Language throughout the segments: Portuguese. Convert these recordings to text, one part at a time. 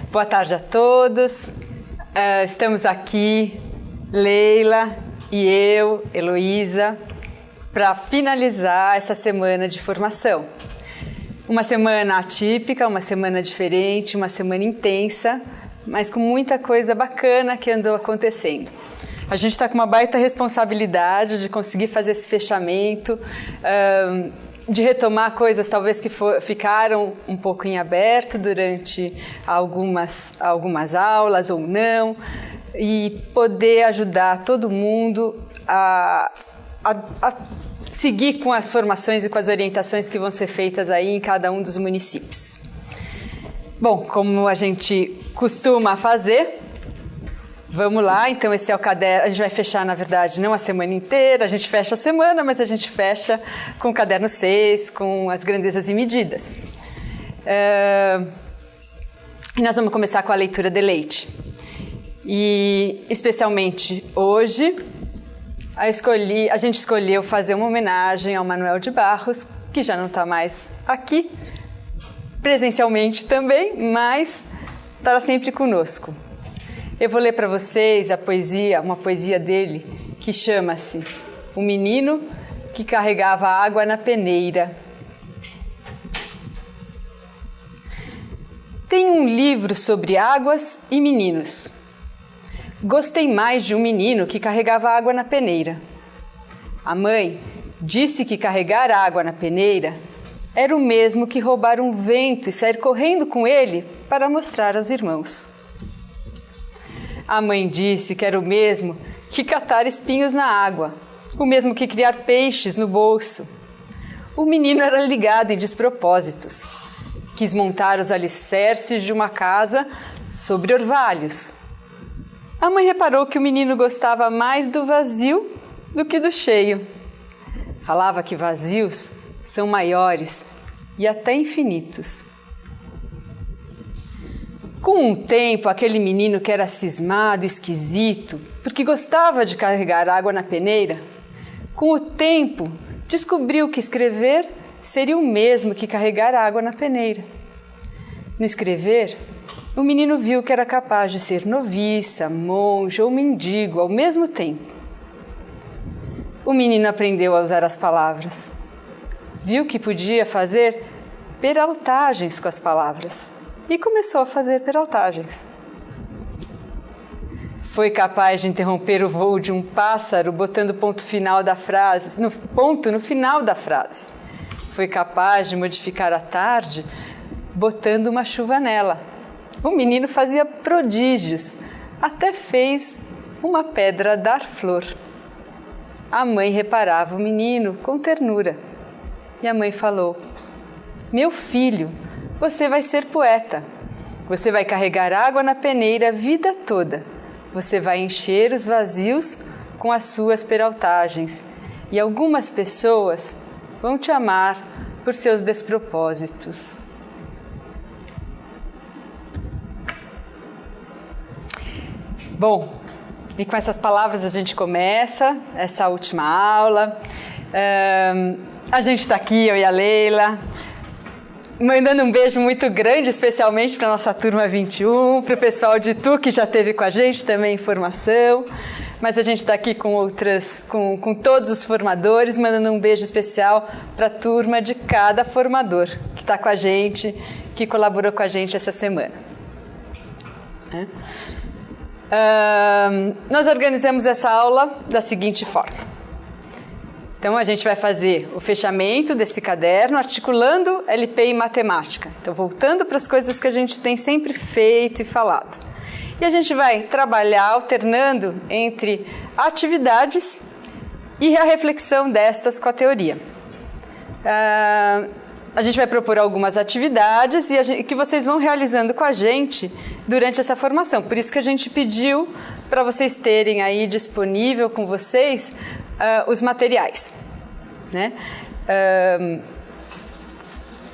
Boa tarde a todos. Estamos aqui, Leila e eu, Heloísa, para finalizar essa semana de formação. Uma semana atípica, uma semana diferente, uma semana intensa, mas com muita coisa bacana que andou acontecendo. A gente está com uma baita responsabilidade de conseguir fazer esse fechamento, de retomar coisas talvez que ficaram um pouco em aberto durante algumas aulas ou não, e poder ajudar todo mundo a seguir com as formações e com as orientações que vão ser feitas aí em cada um dos municípios. Bom, como a gente costuma fazer, vamos lá, então esse é o caderno, a gente vai fechar, na verdade, não a semana inteira, a gente fecha a semana, mas a gente fecha com o caderno 6, com as grandezas e medidas. E nós vamos começar com a leitura de Leite. E, especialmente hoje, a gente escolheu fazer uma homenagem ao Manuel de Barros, que já não está mais aqui, presencialmente também, mas está sempre conosco. Eu vou ler para vocês uma poesia dele, que chama-se O Menino que Carregava Água na Peneira. Tenho um livro sobre águas e meninos. Gostei mais de um menino que carregava água na peneira. A mãe disse que carregar água na peneira era o mesmo que roubar um vento e sair correndo com ele para mostrar aos irmãos. A mãe disse que era o mesmo que catar espinhos na água, o mesmo que criar peixes no bolso. O menino era ligado em despropósitos. Quis montar os alicerces de uma casa sobre orvalhos. A mãe reparou que o menino gostava mais do vazio do que do cheio. Falava que vazios são maiores e até infinitos. Com um tempo, aquele menino que era cismado, esquisito, porque gostava de carregar água na peneira, com o tempo descobriu que escrever seria o mesmo que carregar água na peneira. No escrever, o menino viu que era capaz de ser noviça, monge ou mendigo ao mesmo tempo. O menino aprendeu a usar as palavras. Viu que podia fazer peraltagens com as palavras. E começou a fazer peraltagens. Foi capaz de interromper o voo de um pássaro botando ponto final da frase, no final da frase. Foi capaz de modificar a tarde botando uma chuva nela. O menino fazia prodígios, até fez uma pedra dar flor. A mãe reparava o menino com ternura. E a mãe falou: "Meu filho, você vai ser poeta. Você vai carregar água na peneira a vida toda. Você vai encher os vazios com as suas peraltagens. E algumas pessoas vão te amar por seus despropósitos." Bom, e com essas palavras a gente começa essa última aula. A gente está aqui, eu e a Leila, mandando um beijo muito grande, especialmente para a nossa turma 21, para o pessoal de Itu, que já esteve com a gente também em formação. Mas a gente está aqui com todos os formadores, mandando um beijo especial para a turma de cada formador que está com a gente, que colaborou com a gente essa semana. Nós organizamos essa aula da seguinte forma. Então, a gente vai fazer o fechamento desse caderno, articulando LP e matemática. Então, voltando para as coisas que a gente tem sempre feito e falado. E a gente vai trabalhar alternando entre atividades e a reflexão destas com a teoria. A gente vai propor algumas atividades que vocês vão realizando com a gente durante essa formação. Por isso que a gente pediu para vocês terem aí disponível com vocês os materiais, né?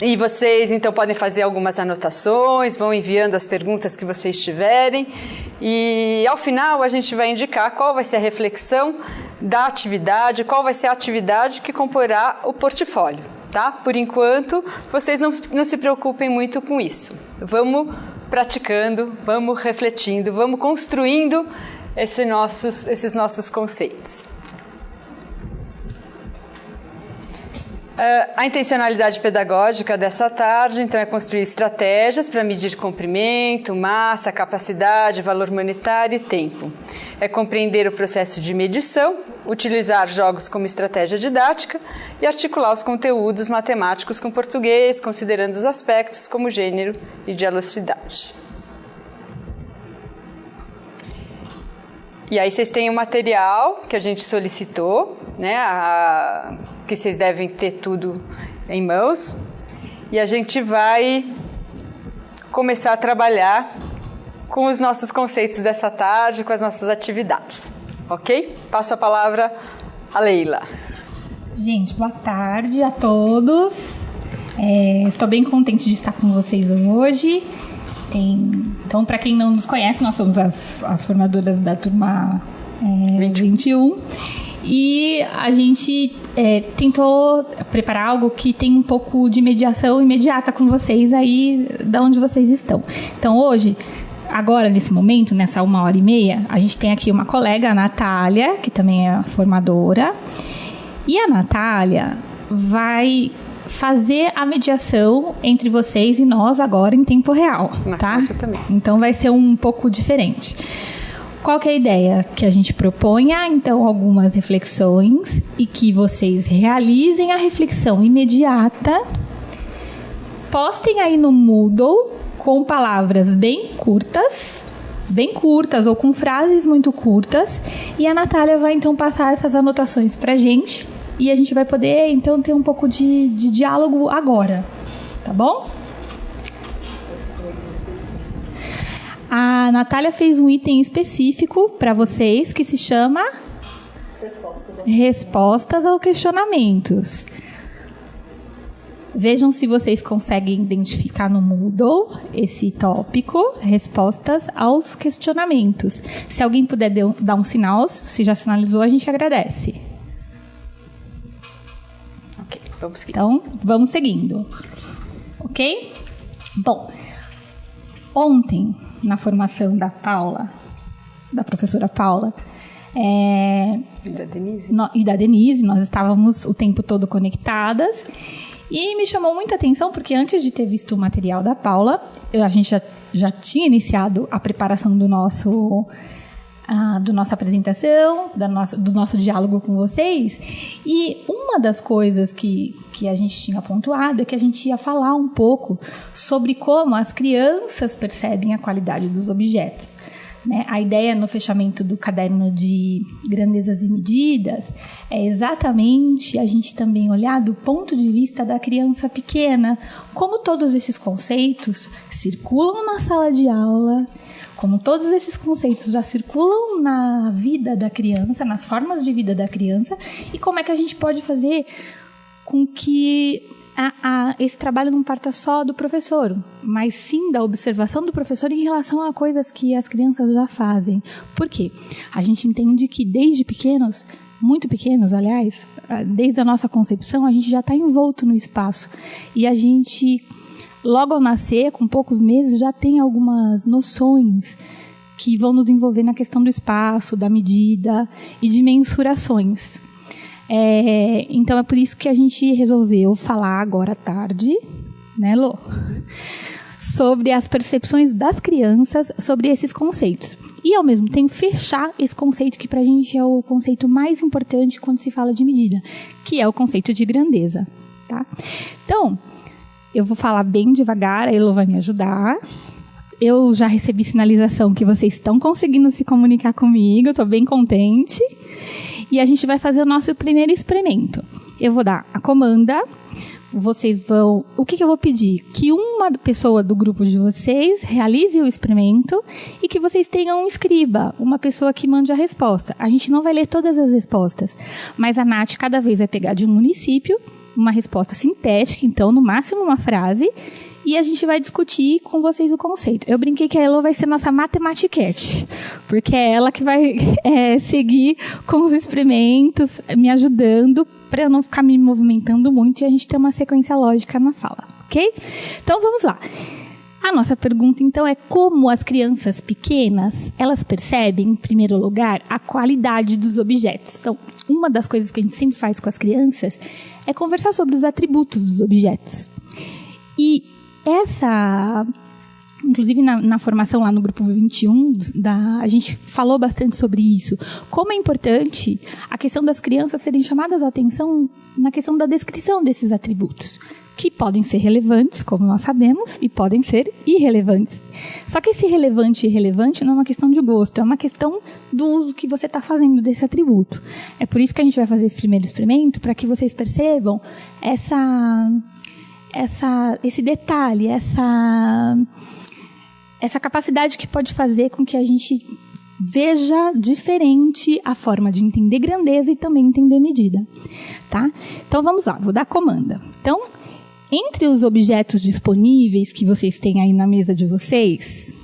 E vocês, então, podem fazer algumas anotações, vão enviando as perguntas que vocês tiverem e, ao final, a gente vai indicar qual vai ser a reflexão da atividade, qual vai ser a atividade que comporá o portfólio, tá? Por enquanto, vocês não se preocupem muito com isso. Vamos praticando, vamos refletindo, vamos construindo esses nossos conceitos. A intencionalidade pedagógica dessa tarde, então, é construir estratégias para medir comprimento, massa, capacidade, valor monetário e tempo. É compreender o processo de medição, utilizar jogos como estratégia didática e articular os conteúdos matemáticos com português, considerando os aspectos como gênero e dialogicidade. E aí vocês têm o material que a gente solicitou, né, que vocês devem ter tudo em mãos. E a gente vai começar a trabalhar com os nossos conceitos dessa tarde, com as nossas atividades. Ok? Passo a palavra a Leila. Gente, boa tarde a todos. Estou bem contente de estar com vocês hoje. Então, para quem não nos conhece, nós somos as formadoras da turma 21. E a gente tentou preparar algo que tem um pouco de mediação imediata com vocês aí, de onde vocês estão. Então, hoje, agora, nesse momento, nessa 1h30, a gente tem aqui uma colega, a Natália, que também é formadora. E a Natália vai fazer a mediação entre vocês e nós agora em tempo real, tá? Então vai ser um pouco diferente. Qual que é a ideia? Que a gente proponha, então, algumas reflexões e que vocês realizem a reflexão imediata, postem aí no Moodle com palavras bem curtas ou com frases muito curtas, e a Natália vai, então, passar essas anotações pra gente. E a gente vai poder, então, ter um pouco de diálogo agora, tá bom? A Natália fez um item específico para vocês que se chama Respostas aos Questionamentos. Vejam se vocês conseguem identificar no Moodle esse tópico, Respostas aos Questionamentos. Se alguém puder dar um sinal, se já sinalizou, a gente agradece. Ok, vamos seguir. Então, vamos seguindo. Ok? Bom, ontem, na formação da Paula, da professora Paula, e da Denise, nós estávamos o tempo todo conectadas, e me chamou muita atenção, porque antes de ter visto o material da Paula, a gente já tinha iniciado a preparação da nossa apresentação, do nosso diálogo com vocês, e uma das coisas que a gente tinha pontuado é que a gente ia falar um pouco sobre como as crianças percebem a qualidade dos objetos, né? A ideia no fechamento do caderno de grandezas e medidas é exatamente a gente também olhar do ponto de vista da criança pequena, como todos esses conceitos circulam na sala de aula, como todos esses conceitos já circulam na vida da criança, nas formas de vida da criança, e como é que a gente pode fazer com que esse trabalho não parta só do professor, mas sim da observação do professor em relação a coisas que as crianças já fazem. Por quê? A gente entende que desde pequenos, muito pequenos, aliás, desde a nossa concepção, a gente já está envolto no espaço. E a gente, logo ao nascer, com poucos meses, já tem algumas noções que vão nos envolver na questão do espaço, da medida e de mensurações. Então é por isso que a gente resolveu falar agora à tarde, né, Lô? Sobre as percepções das crianças sobre esses conceitos. E, ao mesmo tempo, fechar esse conceito que, para a gente, é o conceito mais importante quando se fala de medida, que é o conceito de grandeza. Tá? Então, eu vou falar bem devagar, a Elo vai me ajudar. Eu já recebi sinalização que vocês estão conseguindo se comunicar comigo, estou bem contente. E a gente vai fazer o nosso primeiro experimento. Eu vou dar a comanda, vocês vão... O que eu vou pedir? Que uma pessoa do grupo de vocês realize o experimento e que vocês tenham um escriba, uma pessoa que mande a resposta. A gente não vai ler todas as respostas, mas a Nath cada vez vai pegar de um município uma resposta sintética, então no máximo uma frase, e a gente vai discutir com vocês o conceito. Eu brinquei que a Elo vai ser nossa matematiquete, porque é ela que vai seguir com os experimentos, me ajudando para eu não ficar me movimentando muito e a gente ter uma sequência lógica na fala, ok? Então, vamos lá. A nossa pergunta, então, é como as crianças pequenas, elas percebem, em primeiro lugar, a qualidade dos objetos. Então, uma das coisas que a gente sempre faz com as crianças é conversar sobre os atributos dos objetos. E inclusive na formação lá no grupo 21, a gente falou bastante sobre isso. Como é importante a questão das crianças serem chamadas a atenção na questão da descrição desses atributos, que podem ser relevantes, como nós sabemos, e podem ser irrelevantes. Só que esse relevante e irrelevante não é uma questão de gosto, é uma questão do uso que você está fazendo desse atributo. É por isso que a gente vai fazer esse primeiro experimento, para que vocês percebam esse detalhe, essa capacidade que pode fazer com que a gente veja diferente a forma de entender grandeza e também entender medida, tá? Então, vamos lá, vou dar a comanda. Então, entre os objetos disponíveis que vocês têm aí na mesa de vocês,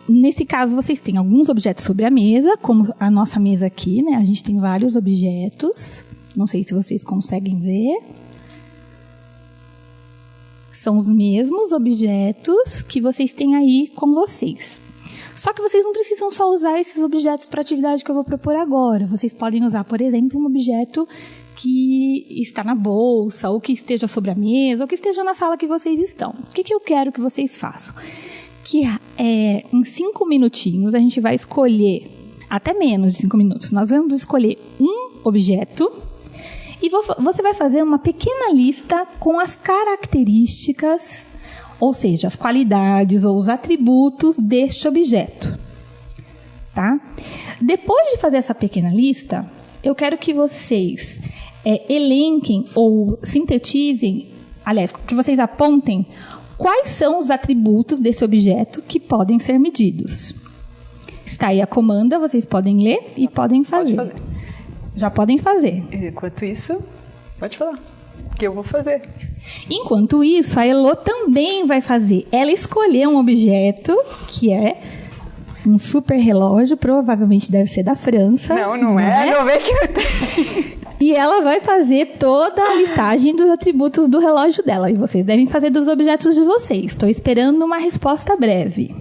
nesse caso, vocês têm alguns objetos sobre a mesa, como a nossa mesa aqui, né? A gente tem vários objetos, não sei se vocês conseguem ver. São os mesmos objetos que vocês têm aí com vocês. Só que vocês não precisam só usar esses objetos para a atividade que eu vou propor agora. Vocês podem usar, por exemplo, um objeto que está na bolsa, ou que esteja sobre a mesa, ou que esteja na sala que vocês estão. O que eu quero que vocês façam? Que em 5 minutinhos a gente vai escolher, até menos de 5 minutos, nós vamos escolher um objeto. E você vai fazer uma pequena lista com as características, ou seja, as qualidades ou os atributos deste objeto. Tá? Depois de fazer essa pequena lista, eu quero que vocês elenquem ou sintetizem, aliás, que vocês apontem quais são os atributos desse objeto que podem ser medidos. Está aí a comanda, vocês podem ler e podem fazer. Pode fazer. Já podem fazer. Enquanto isso, pode falar, que eu vou fazer. Enquanto isso, a Elô também vai fazer. Ela escolheu um objeto que é um super relógio, provavelmente deve ser da França. Não é? Não vem que eu tenho. E ela vai fazer toda a listagem dos atributos do relógio dela. E vocês devem fazer dos objetos de vocês. Estou esperando uma resposta breve.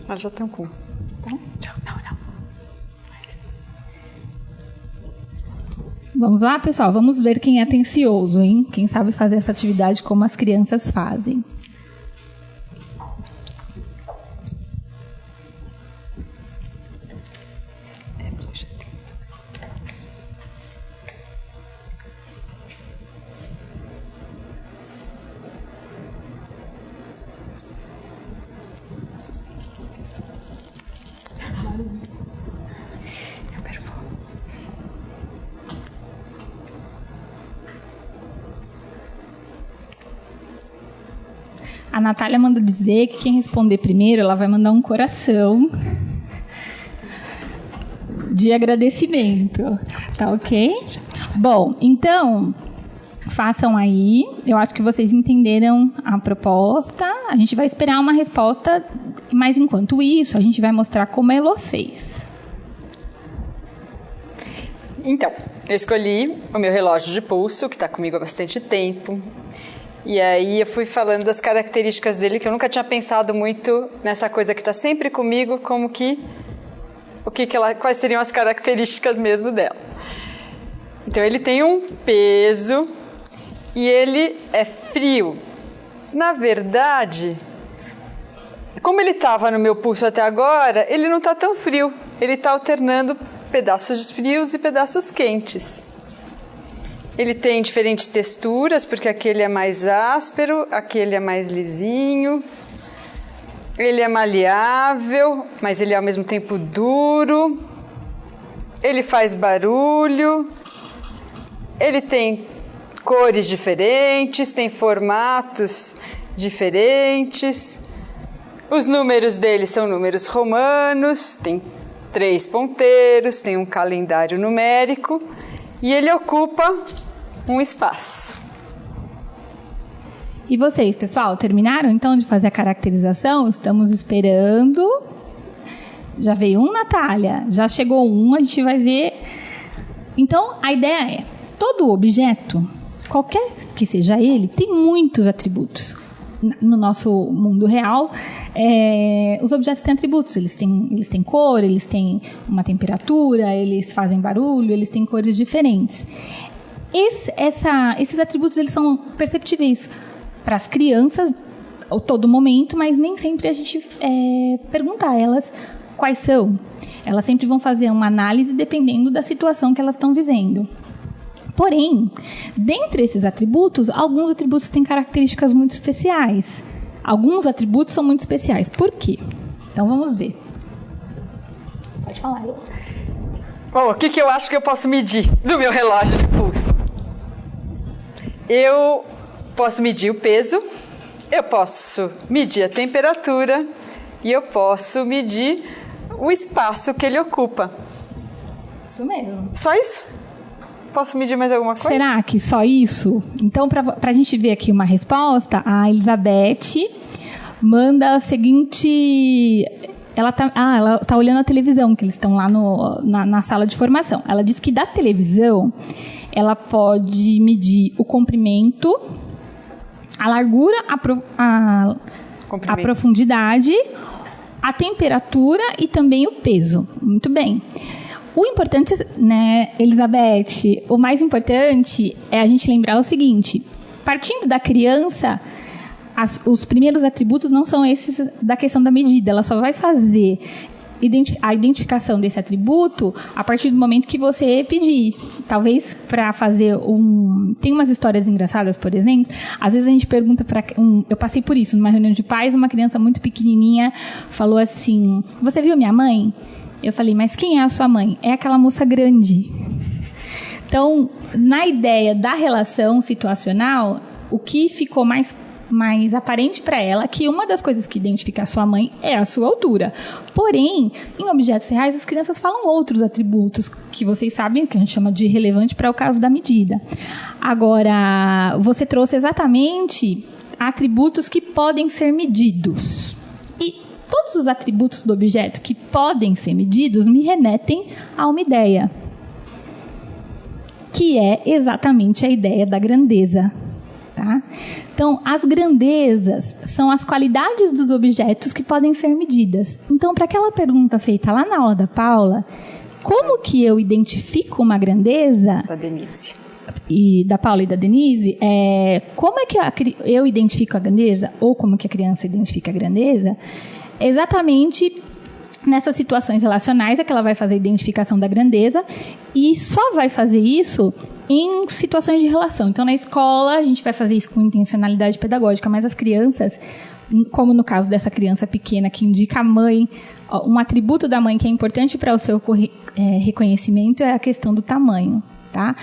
Mas já estão com. Não. Vamos lá, pessoal? Vamos ver quem é atencioso, hein? Quem sabe fazer essa atividade como as crianças fazem. A Natália manda dizer que quem responder primeiro, ela vai mandar um coração de agradecimento. Tá ok? Bom, então, façam aí. Eu acho que vocês entenderam a proposta. A gente vai esperar uma resposta, mas enquanto isso, a gente vai mostrar como a Elô fez. Então, eu escolhi o meu relógio de pulso, que está comigo há bastante tempo. E aí eu fui falando das características dele, que eu nunca tinha pensado muito nessa coisa que está sempre comigo, como que quais seriam as características mesmo dela. Então ele tem um peso e ele é frio. Na verdade, como ele estava no meu pulso até agora, ele não está tão frio. Ele está alternando pedaços frios e pedaços quentes. Ele tem diferentes texturas, porque aquele é mais áspero, aquele é mais lisinho. Ele é maleável, mas ele é ao mesmo tempo duro. Ele faz barulho. Ele tem cores diferentes, tem formatos diferentes. Os números dele são números romanos, tem 3 ponteiros, tem um calendário numérico e ele ocupa um espaço. E vocês, pessoal, terminaram então de fazer a caracterização? Estamos esperando. Já veio um, Natália. Já chegou um, a gente vai ver. Então, a ideia é, todo objeto, qualquer que seja ele, tem muitos atributos. No nosso mundo real, os objetos têm atributos, eles têm cor, eles têm uma temperatura, eles fazem barulho, eles têm cores diferentes. Esses atributos eles são perceptíveis para as crianças a todo momento, mas nem sempre a gente pergunta a elas quais são. Elas sempre vão fazer uma análise dependendo da situação que elas estão vivendo. Porém, dentre esses atributos, alguns atributos têm características muito especiais. Alguns atributos são muito especiais. Por quê? Então, vamos ver. Pode falar. Bom, o que eu acho que eu posso medir do meu relógio de pulso? Eu posso medir o peso, eu posso medir a temperatura e eu posso medir o espaço que ele ocupa. Isso mesmo. Só isso? Posso medir mais alguma coisa? Será que só isso? Então, para a gente ver aqui uma resposta, a Elizabeth manda a seguinte... Ela tá olhando a televisão, que eles estão lá na sala de formação. Ela diz que da televisão, ela pode medir o comprimento, a largura, a profundidade, a temperatura e também o peso. Muito bem. O importante, né, Elizabeth, o mais importante é a gente lembrar o seguinte: partindo da criança, os primeiros atributos não são esses da questão da medida. Ela só vai fazer a identificação desse atributo a partir do momento que você pedir. Talvez para fazer Tem umas histórias engraçadas, por exemplo. Às vezes a gente pergunta para eu passei por isso numa reunião de pais, uma criança muito pequenininha falou assim: "Você viu minha mãe?" Eu falei: "Mas quem é a sua mãe?" "É aquela moça grande." Então, na ideia da relação situacional, o que ficou mais aparente para ela é que uma das coisas que identifica a sua mãe é a sua altura. Porém, em objetos reais, as crianças falam outros atributos que vocês sabem, que a gente chama de relevante para o caso da medida. Agora, você trouxe exatamente atributos que podem ser medidos. E todos os atributos do objeto que podem ser medidos me remetem a uma ideia, que é exatamente a ideia da grandeza. Tá? Então, as grandezas são as qualidades dos objetos que podem ser medidas. Então, para aquela pergunta feita lá na aula da Paula, como que eu identifico uma grandeza? Da Denise. E da Paula e da Denise, como é que eu identifico a grandeza, ou como que a criança identifica a grandeza? Exatamente nessas situações relacionais é que ela vai fazer a identificação da grandeza, e só vai fazer isso em situações de relação. Então, na escola, a gente vai fazer isso com intencionalidade pedagógica, mas as crianças, como no caso dessa criança pequena que indica a mãe, um atributo da mãe que é importante para o seu reconhecimento é a questão do tamanho. Tá?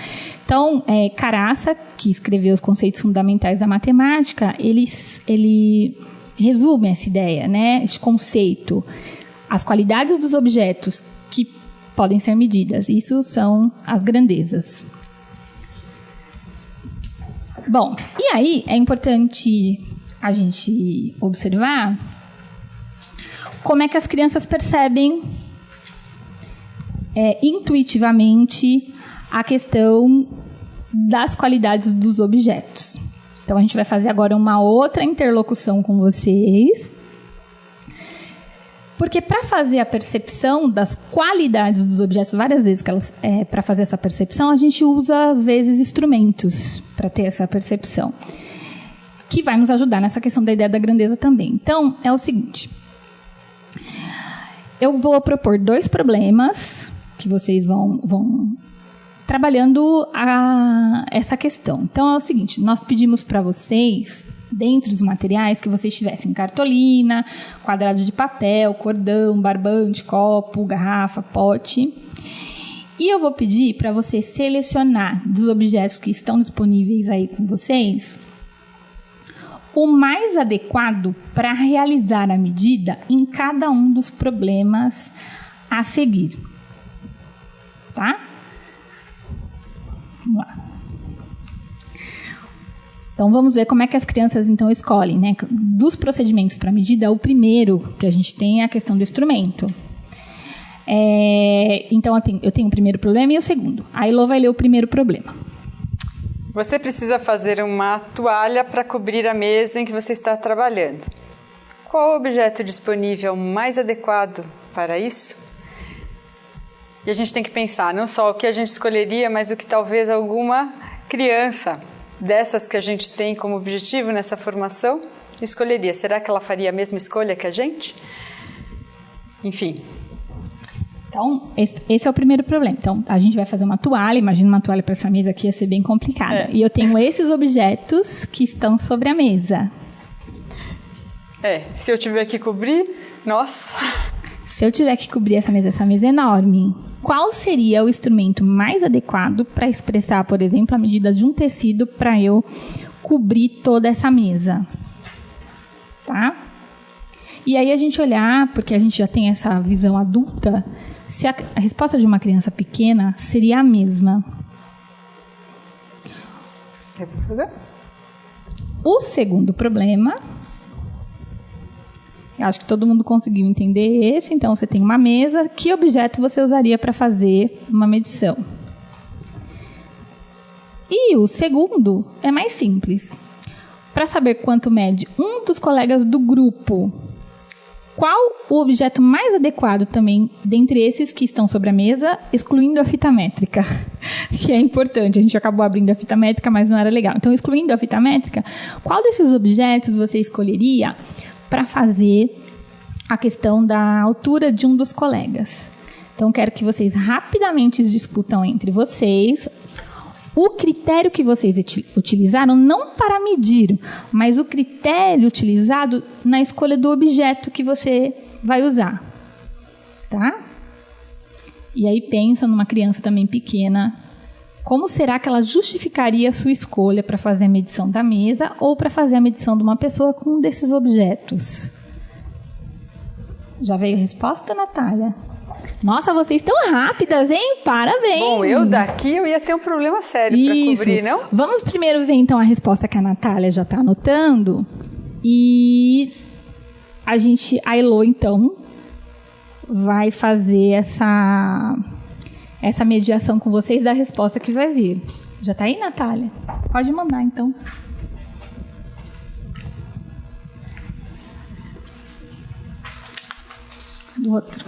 Então, Caraça, que escreveu os conceitos fundamentais da matemática, ele resume essa ideia, né? Esse conceito. As qualidades dos objetos que podem ser medidas. Isso são as grandezas. Bom, e aí é importante a gente observar como é que as crianças percebem intuitivamente a questão das qualidades dos objetos. Então, a gente vai fazer agora uma outra interlocução com vocês. Porque para fazer a percepção das qualidades dos objetos, várias vezes para fazer essa percepção, a gente usa, às vezes, instrumentos para ter essa percepção, que vai nos ajudar nessa questão da ideia da grandeza também. Então, é o seguinte. Eu vou propor 2 problemas que vocês vão trabalhando essa questão. Então, é o seguinte, nós pedimos para vocês, dentro dos materiais, que vocês tivessem cartolina, quadrado de papel, cordão, barbante, copo, garrafa, pote. E eu vou pedir para você selecionar dos objetos que estão disponíveis aí com vocês o mais adequado para realizar a medida em cada um dos problemas a seguir. Tá? Vamos lá. Então, vamos ver como é que as crianças, então, escolhem, né? Dos procedimentos para medida, o primeiro que a gente tem é a questão do instrumento. Então, eu tenho o primeiro problema e o segundo. A Elô vai ler o primeiro problema. Você precisa fazer uma toalha para cobrir a mesa em que você está trabalhando. Qual o objeto disponível mais adequado para isso? E a gente tem que pensar não só o que a gente escolheria, mas o que talvez alguma criança dessas que a gente tem como objetivo nessa formação escolheria. Será que ela faria a mesma escolha que a gente? Enfim. Então, esse é o primeiro problema. Então, a gente vai fazer uma toalha. Imagina uma toalha para essa mesa aqui, ia ser bem complicada. E eu tenho esses objetos que estão sobre a mesa. Se eu tiver que cobrir, nossa. Se eu tiver que cobrir essa mesa é enorme. Qual seria o instrumento mais adequado para expressar, por exemplo, a medida de um tecido para eu cobrir toda essa mesa? Tá? E aí a gente olhar, porque a gente já tem essa visão adulta, se a resposta de uma criança pequena seria a mesma. Eu vou fazer. O segundo problema, eu acho que todo mundo conseguiu entender esse. Então, você tem uma mesa. Que objeto você usaria para fazer uma medição? E o segundo é mais simples. Para saber quanto mede um dos colegas do grupo, qual o objeto mais adequado também dentre esses que estão sobre a mesa, excluindo a fita métrica, que é importante. A gente acabou abrindo a fita métrica, mas não era legal. Então, excluindo a fita métrica, qual desses objetos você escolheria para fazer a questão da altura de um dos colegas? Então, quero que vocês rapidamente discutam entre vocês o critério que vocês utilizaram, não para medir, mas o critério utilizado na escolha do objeto que você vai usar. Tá? E aí pensa numa criança também pequena, como será que ela justificaria a sua escolha para fazer a medição da mesa ou para fazer a medição de uma pessoa com um desses objetos? Já veio a resposta, Natália? Nossa, vocês estão rápidas, hein? Parabéns! Bom, eu daqui eu ia ter um problema sério para cobrir, não? Vamos primeiro ver, então, a resposta que a Natália já está anotando. E a Elô, então, vai fazer essa mediação com vocês da resposta que vai vir. Já está aí, Natália? Pode mandar, então. Do outro.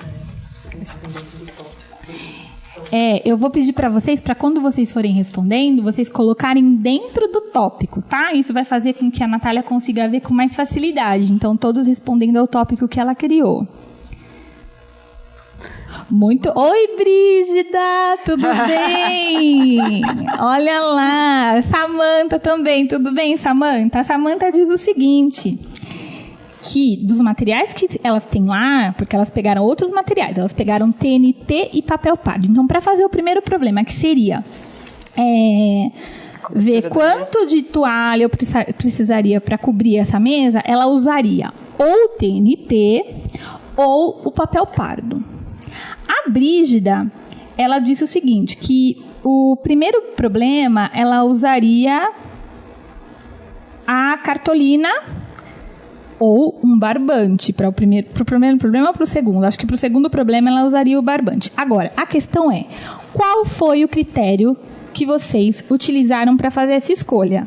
Eu vou pedir para vocês, para quando vocês forem respondendo, vocês colocarem dentro do tópico, tá? Isso vai fazer com que a Natália consiga ver com mais facilidade. Então, todos respondendo ao tópico que ela criou. Oi, Brígida, tudo bem? Olha lá, Samanta também, tudo bem, Samanta? A Samanta diz o seguinte, que dos materiais que elas têm lá, porque elas pegaram outros materiais, elas pegaram TNT e papel pardo. Então, para fazer o primeiro problema, que seria ver quanto de toalha eu precisaria para cobrir essa mesa, ela usaria ou TNT ou o papel pardo. A Brígida, ela disse o seguinte, que o primeiro problema, ela usaria a cartolina ou um barbante para o primeiro problema ou para o segundo? Acho que para o segundo problema ela usaria o barbante. Agora, a questão é, qual foi o critério que vocês utilizaram para fazer essa escolha?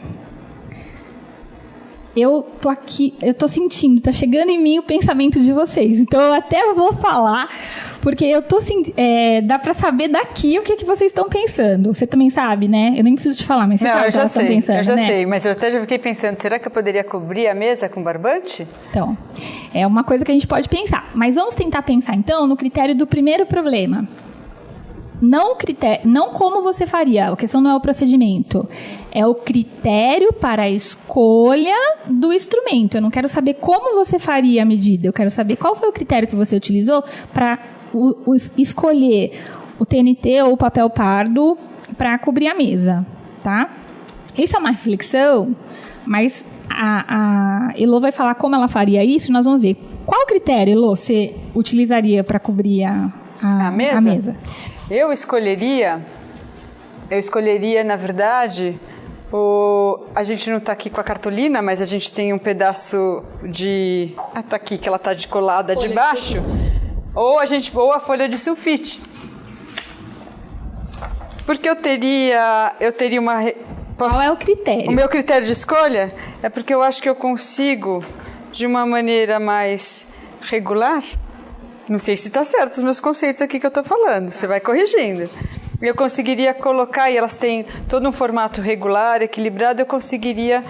Eu tô aqui, eu tô sentindo, tá chegando em mim o pensamento de vocês. Então eu até vou falar, porque eu tô dá para saber daqui o que vocês estão pensando. Você também sabe, né? Eu nem preciso te falar, mas você sabe o que elas estão pensando, né? Eu já sei, mas eu até já fiquei pensando, será que eu poderia cobrir a mesa com barbante? Então, é uma coisa que a gente pode pensar. Mas vamos tentar pensar, então, no critério do primeiro problema. Não como você faria, a questão não é o procedimento, é o critério para a escolha do instrumento. Eu não quero saber como você faria a medida, eu quero saber qual foi o critério que você utilizou para escolher o TNT ou o papel pardo para cobrir a mesa, tá? Isso é uma reflexão, mas a Elô vai falar como ela faria isso, nós vamos ver. Qual critério, Elô, você utilizaria para cobrir a mesa? Eu escolheria, na verdade, a gente não está aqui com a cartolina, mas a gente tem um pedaço de... tá aqui, que ela está colada de baixo. Ou a folha de sulfite. Porque eu teria uma Qual é o critério? O meu critério de escolha é porque eu acho que eu consigo, de uma maneira mais regular, não sei se está certo os meus conceitos aqui que eu estou falando, você vai corrigindo. Eu conseguiria colocar, e elas têm todo um formato regular, equilibrado, eu conseguiria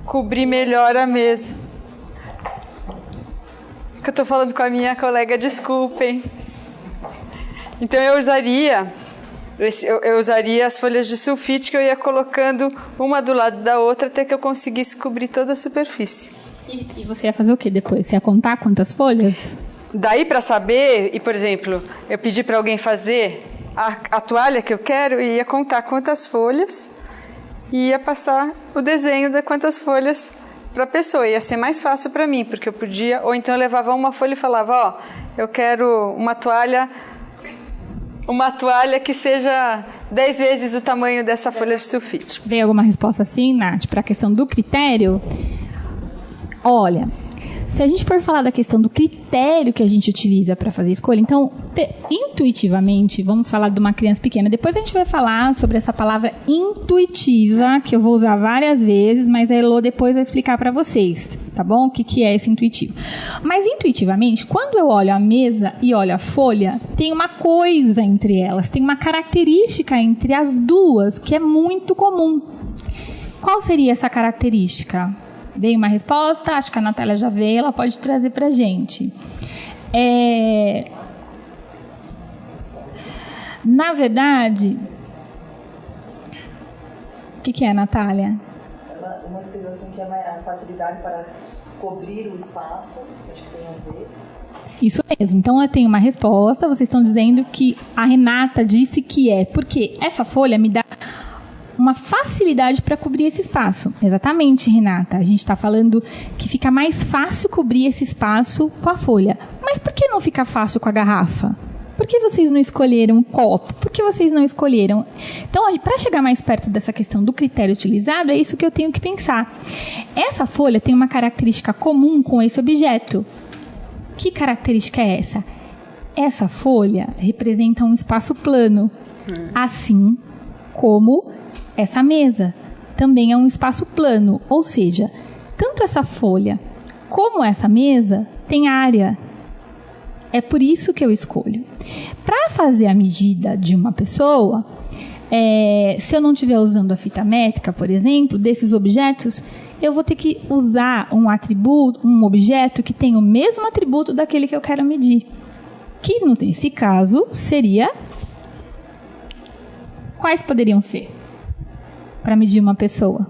cobrir melhor a mesa. Que eu estou falando com a minha colega, desculpem. Então eu usaria as folhas de sulfite que eu ia colocando uma do lado da outra até que eu conseguisse cobrir toda a superfície. E você ia fazer o que depois? Você ia contar quantas folhas? Daí para saber, e por exemplo, eu pedi para alguém fazer a toalha que eu quero e ia contar quantas folhas e ia passar o desenho de quantas folhas para a pessoa. Ia ser mais fácil para mim, porque eu podia, ou então eu levava uma folha e falava, eu quero uma toalha que seja 10 vezes o tamanho dessa folha de sulfite. Veio alguma resposta assim, Nath, para a questão do critério? Olha, se a gente for falar da questão do critério que a gente utiliza para fazer escolha, então, intuitivamente, vamos falar de uma criança pequena. Depois a gente vai falar sobre essa palavra intuitiva, que eu vou usar várias vezes, mas a Elô depois vai explicar para vocês, tá bom? O que é esse intuitivo. Mas, intuitivamente, quando eu olho a mesa e olho a folha, tem uma coisa entre elas, tem uma característica entre as duas que é muito comum. Qual seria essa característica? Veio uma resposta, acho que a Natália já veio, ela pode trazer para a gente. Na verdade, o que é, Natália? Uma explicação que é a facilidade para cobrir o espaço, acho que tem a ver. Isso mesmo. Então, eu tenho uma resposta, vocês estão dizendo que a Renata disse que é, porque essa folha me dá uma facilidade para cobrir esse espaço. Exatamente, Renata. A gente está falando que fica mais fácil cobrir esse espaço com a folha. Mas por que não fica fácil com a garrafa? Por que vocês não escolheram o copo? Por que vocês não escolheram? Então, para chegar mais perto dessa questão do critério utilizado, é isso que eu tenho que pensar. Essa folha tem uma característica comum com esse objeto. Que característica é essa? Essa folha representa um espaço plano, assim como essa mesa também é um espaço plano, ou seja, tanto essa folha como essa mesa tem área. É por isso que eu escolho. Para fazer a medida de uma pessoa, se eu não estiver usando a fita métrica, por exemplo, desses objetos, eu vou ter que usar um atributo, um objeto que tem o mesmo atributo daquele que eu quero medir. Que, nesse caso, seria... Quais poderiam ser? Para medir uma pessoa?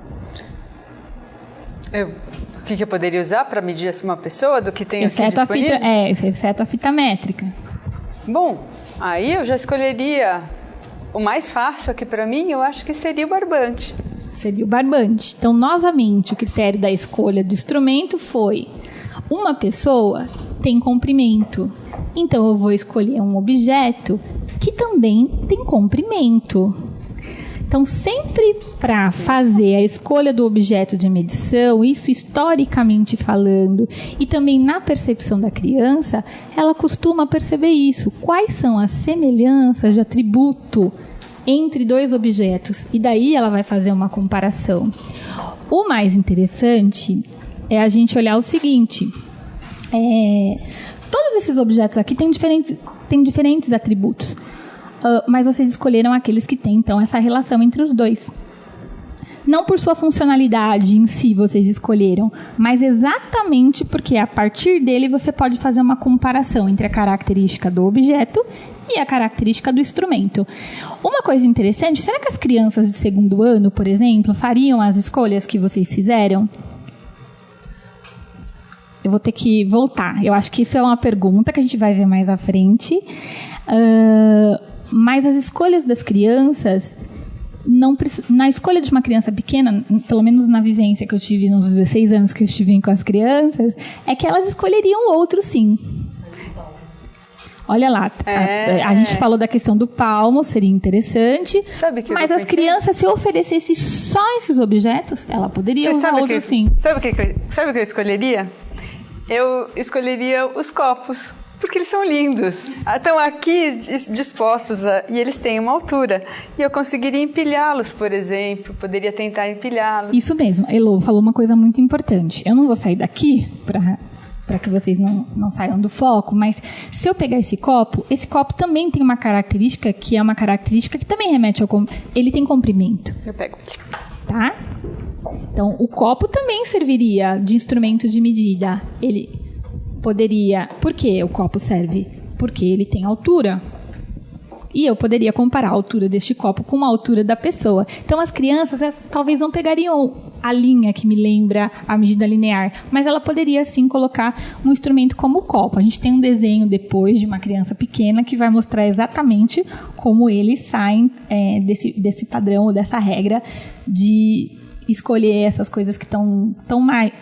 O que eu poderia usar para medir uma pessoa do que tem aqui disponível? Exceto a fita métrica. Bom, aí eu já escolheria o mais fácil aqui para mim, eu acho que seria o barbante. Seria o barbante. Então, novamente, o critério da escolha do instrumento foi: uma pessoa tem comprimento. Então, eu vou escolher um objeto que também tem comprimento. Então, sempre para fazer a escolha do objeto de medição, isso historicamente falando, e também na percepção da criança, ela costuma perceber isso. Quais são as semelhanças de atributo entre dois objetos? E daí ela vai fazer uma comparação. O mais interessante é a gente olhar o seguinte: todos esses objetos aqui têm diferentes atributos. Mas vocês escolheram aqueles que têm, então, essa relação entre os dois. Não por sua funcionalidade em si vocês escolheram, mas exatamente porque a partir dele você pode fazer uma comparação entre a característica do objeto e a característica do instrumento. Uma coisa interessante, será que as crianças de segundo ano, por exemplo, fariam as escolhas que vocês fizeram? Eu vou ter que voltar. Eu acho que isso é uma pergunta que a gente vai ver mais à frente. Mas as escolhas das crianças, na escolha de uma criança pequena, pelo menos na vivência que eu tive nos 16 anos que eu estive com as crianças, é que elas escolheriam outro sim. Olha lá, a gente falou da questão do palmo, seria interessante, mas as crianças, se eu oferecesse só esses objetos, ela poderia usar outro sim. Sabe o que eu escolheria? Eu escolheria os copos. porque eles são lindos. Estão aqui dispostos e eles têm uma altura. E eu conseguiria empilhá-los, por exemplo. Poderia tentar empilhá-los. Isso mesmo. Elô falou uma coisa muito importante. Eu não vou sair daqui para que vocês não saiam do foco, mas se eu pegar esse copo também tem uma característica que é uma característica que também remete ele tem comprimento. Eu pego. Tá? Então, o copo também serviria de instrumento de medida. Ele poderia... Por que o copo serve? Porque ele tem altura. E eu poderia comparar a altura deste copo com a altura da pessoa. Então, as crianças talvez não pegariam a linha que me lembra a medida linear, mas ela poderia, sim, colocar um instrumento como o copo. A gente tem um desenho depois de uma criança pequena que vai mostrar exatamente como eles saem desse padrão ou dessa regra de escolher essas coisas que estão mais...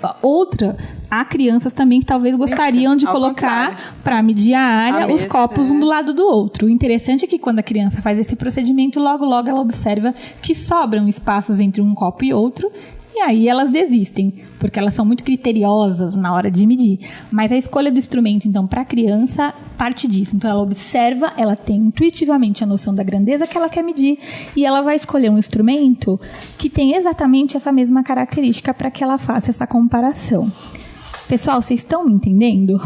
Há crianças também que talvez gostariam de colocar para medir a área os copos um do lado do outro. O interessante é que quando a criança faz esse procedimento, logo, logo ela observa que sobram espaços entre um copo e outro, e aí elas desistem, porque elas são muito criteriosas na hora de medir. Mas a escolha do instrumento, então, para a criança, parte disso. Então, ela observa, ela tem intuitivamente a noção da grandeza que ela quer medir, e ela vai escolher um instrumento que tem exatamente essa mesma característica para que ela faça essa comparação. Pessoal, vocês estão me entendendo?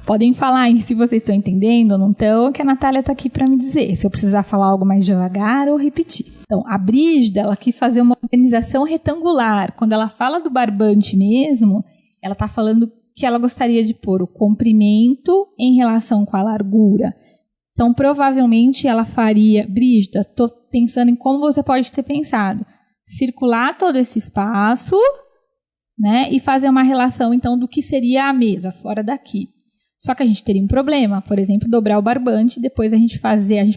Podem falar aí se vocês estão entendendo ou não estão, que a Natália está aqui para me dizer, se eu precisar falar algo mais devagar ou repetir. Então, a Brígida, ela quis fazer uma organização retangular. Quando ela fala do barbante mesmo, ela está falando que ela gostaria de pôr o comprimento em relação com a largura. Então, provavelmente, ela faria... Brígida, estou pensando em como você pode ter pensado. Circular todo esse espaço, né, e fazer uma relação, então, do que seria a mesa, fora daqui. Só que a gente teria um problema, por exemplo, dobrar o barbante, depois a gente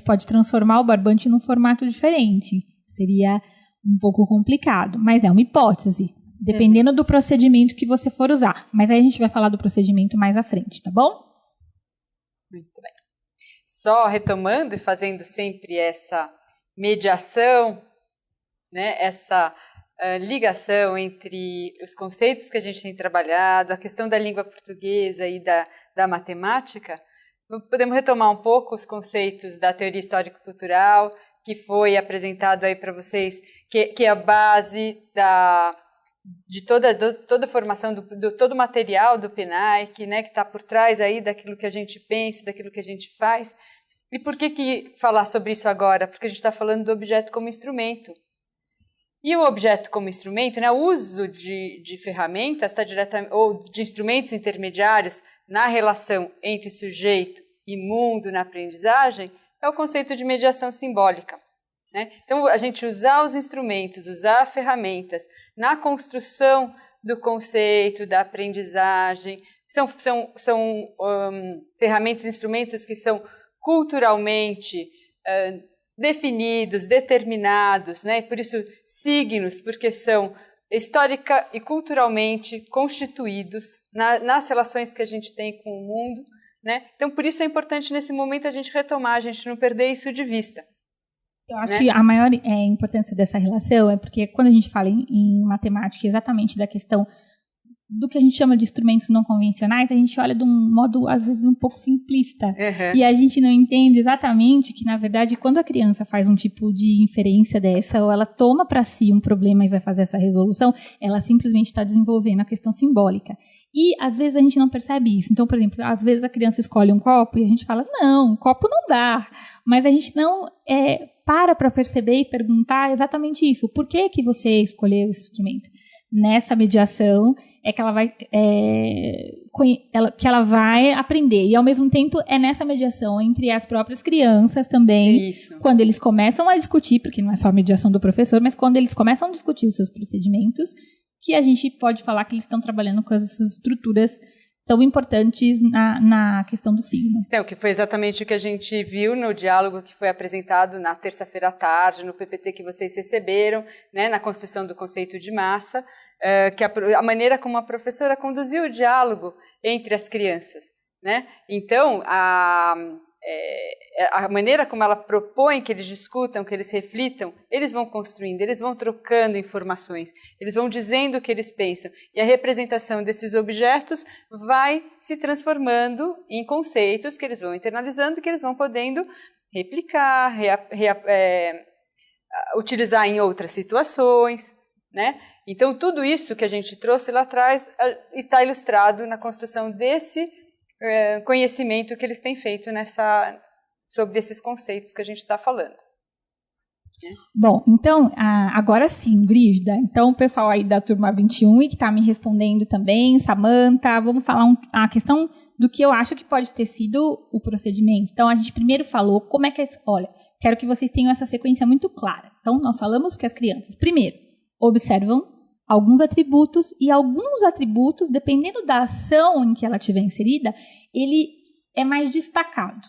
pode transformar o barbante num formato diferente. Seria um pouco complicado, mas é uma hipótese, dependendo do procedimento que você for usar. Mas aí a gente vai falar do procedimento mais à frente, tá bom? Muito bem. Só retomando e fazendo sempre essa mediação, né, essa ligação entre os conceitos que a gente tem trabalhado, a questão da língua portuguesa e da matemática, podemos retomar um pouco os conceitos da teoria histórico-cultural, que foi apresentado aí para vocês, que é a base de toda a formação, todo o material do PNAE, né, que está por trás aí daquilo que a gente pensa, daquilo que a gente faz. E por que falar sobre isso agora? Porque a gente está falando do objeto como instrumento. E o objeto como instrumento, né, o uso de ferramentas ou de instrumentos intermediários na relação entre sujeito e mundo na aprendizagem é o conceito de mediação simbólica. Né? Então, a gente usar os instrumentos, usar ferramentas na construção do conceito, da aprendizagem, são ferramentas, instrumentos que são culturalmente definidos, determinados, né? Por isso signos, porque são histórica e culturalmente constituídos nas relações que a gente tem com o mundo, né? Então, por isso é importante nesse momento a gente retomar, a gente não perder isso de vista. Eu acho que a maior importância dessa relação é porque quando a gente fala em matemática, exatamente da questão do que a gente chama de instrumentos não convencionais, a gente olha de um modo, às vezes, um pouco simplista. Uhum. E a gente não entende exatamente que, na verdade, quando a criança faz um tipo de inferência dessa, ou ela toma para si um problema e vai fazer essa resolução, ela simplesmente está desenvolvendo a questão simbólica. E, às vezes, a gente não percebe isso. Então, por exemplo, às vezes a criança escolhe um copo e a gente fala, não, copo não dá. Mas a gente não para perceber e perguntar exatamente isso. Por que você escolheu esse instrumento? Nessa mediação é que ela vai aprender. E, ao mesmo tempo, é nessa mediação entre as próprias crianças também, isso. Quando eles começam a discutir, porque não é só a mediação do professor, mas quando eles começam a discutir os seus procedimentos, que a gente pode falar que eles estão trabalhando com essas estruturas tão importantes na questão do signo. Então, que foi exatamente o que a gente viu no diálogo que foi apresentado na terça-feira à tarde, no PPT que vocês receberam, né, na construção do conceito de massa, que a maneira como a professora conduziu o diálogo entre as crianças. Né? Então, a maneira como ela propõe que eles discutam, que eles reflitam, eles vão construindo, eles vão trocando informações, eles vão dizendo o que eles pensam. E a representação desses objetos vai se transformando em conceitos que eles vão internalizando, que eles vão podendo replicar, utilizar em outras situações, né? Então, tudo isso que a gente trouxe lá atrás está ilustrado na construção desse conhecimento que eles têm feito sobre esses conceitos que a gente está falando. Bom, então, agora sim, Brígida. Então, o pessoal aí da turma 21 e que está me respondendo também, Samantha, vamos falar a questão do que eu acho que pode ter sido o procedimento. Então, a gente primeiro falou como é que... Olha, quero que vocês tenham essa sequência muito clara. Então, nós falamos que as crianças, primeiro, observam alguns atributos, e alguns atributos, dependendo da ação em que ela estiver inserida, ele é mais destacado.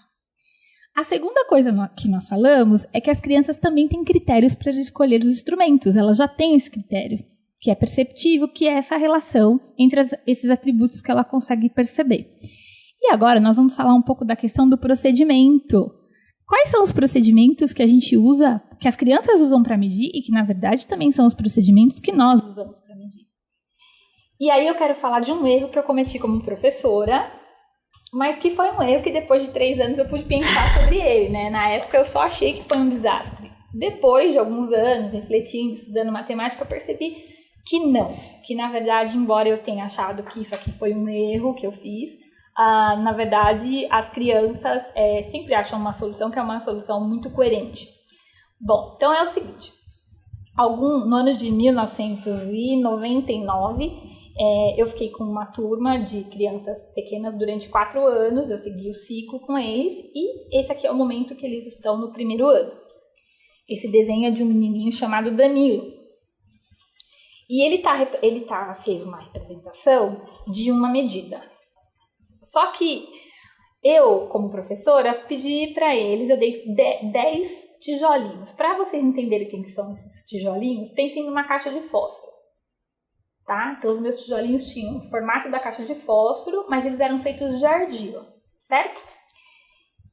A segunda coisa que nós falamos é que as crianças também têm critérios para escolher os instrumentos. Elas já têm esse critério, que é perceptível, que é essa relação entre esses atributos que ela consegue perceber. E agora nós vamos falar um pouco da questão do procedimento. Quais são os procedimentos que a gente usa, que as crianças usam para medir e que, na verdade, também são os procedimentos que nós usamos para medir? E aí eu quero falar de um erro que eu cometi como professora, mas que foi um erro que depois de 3 anos eu pude pensar sobre ele, né? Na época eu só achei que foi um desastre. Depois de alguns anos, refletindo, estudando matemática, eu percebi que não. Que, na verdade, embora eu tenha achado que isso aqui foi um erro que eu fiz, na verdade, as crianças sempre acham uma solução que é uma solução muito coerente. Bom, então é o seguinte. No ano de 1999, eu fiquei com uma turma de crianças pequenas durante 4 anos, eu segui o ciclo com eles, e esse aqui é o momento que eles estão no primeiro ano. Esse desenho é de um menininho chamado Danilo. E ele fez uma representação de uma medida. Só que eu, como professora, pedi para eles, eu dei 10 tijolinhos. Para vocês entenderem quem que são esses tijolinhos, pensem numa caixa de fósforo. Tá? Então, os meus tijolinhos tinham o formato da caixa de fósforo, mas eles eram feitos de argila, certo?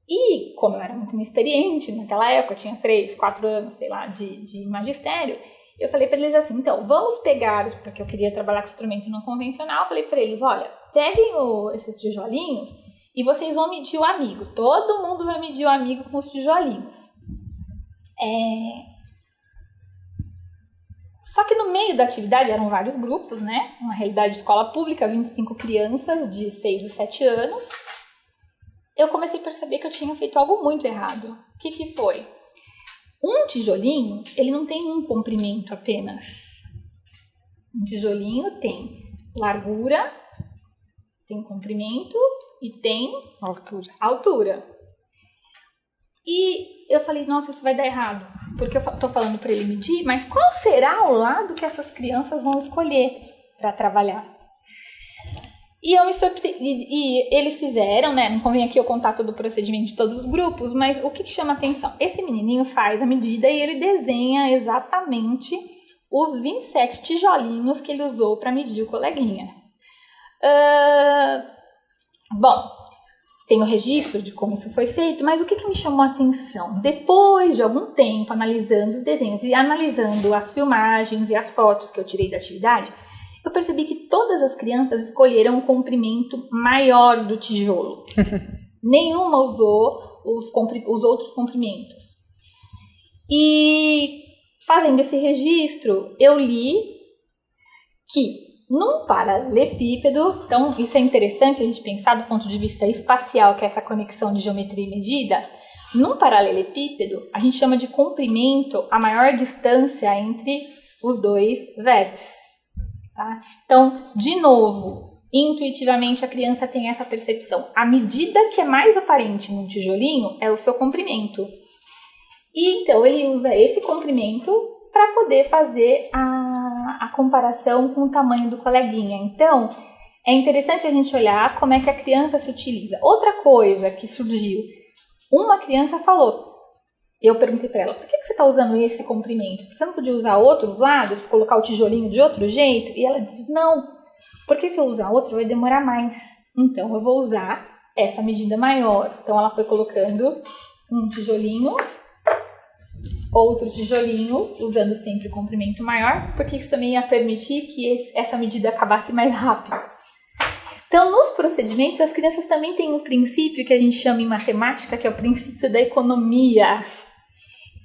E, como eu era muito inexperiente naquela época, eu tinha 3, 4 anos, sei lá, de magistério, eu falei para eles assim, então, vamos pegar, porque eu queria trabalhar com instrumento não convencional, eu falei para eles, olha, peguem esses tijolinhos e vocês vão medir o amigo. Todo mundo vai medir o amigo com os tijolinhos. Só que no meio da atividade eram vários grupos, né? Uma realidade de escola pública, 25 crianças de 6 e 7 anos. Eu comecei a perceber que eu tinha feito algo muito errado. O que foi? Um tijolinho, ele não tem um comprimento apenas. Um tijolinho tem largura, tem comprimento e tem altura. E eu falei, nossa, isso vai dar errado. Porque eu tô falando para ele medir, mas qual será o lado que essas crianças vão escolher para trabalhar? E eu me surpreendi, e eles fizeram, né? Não convém aqui eu contar todo o procedimento de todos os grupos, mas o que chama atenção? Esse menininho faz a medida e ele desenha exatamente os 27 tijolinhos que ele usou para medir o coleguinha. Bom, tem o registro de como isso foi feito, mas o que me chamou a atenção? Depois de algum tempo analisando os desenhos e analisando as filmagens e as fotos que eu tirei da atividade, eu percebi que todas as crianças escolheram um comprimento maior do tijolo. Nenhuma usou os outros comprimentos. E fazendo esse registro, eu li que num paralelepípedo, então isso é interessante a gente pensar do ponto de vista espacial, que é essa conexão de geometria e medida. Num paralelepípedo, a gente chama de comprimento a maior distância entre os dois vértices. Tá? Então, de novo, intuitivamente a criança tem essa percepção. A medida que é mais aparente num tijolinho é o seu comprimento. E então ele usa esse comprimento para poder fazer a comparação com o tamanho do coleguinha. Então, é interessante a gente olhar como é que a criança se utiliza. Outra coisa que surgiu, uma criança falou, eu perguntei para ela, por que você está usando esse comprimento? Você não podia usar outros lados, colocar o tijolinho de outro jeito? E ela disse, não, porque se eu usar outro vai demorar mais. Então, eu vou usar essa medida maior. Então, ela foi colocando um tijolinho, outro tijolinho, usando sempre o comprimento maior, porque isso também ia permitir que essa medida acabasse mais rápido. Então, nos procedimentos, as crianças também têm um princípio que a gente chama em matemática, que é o princípio da economia.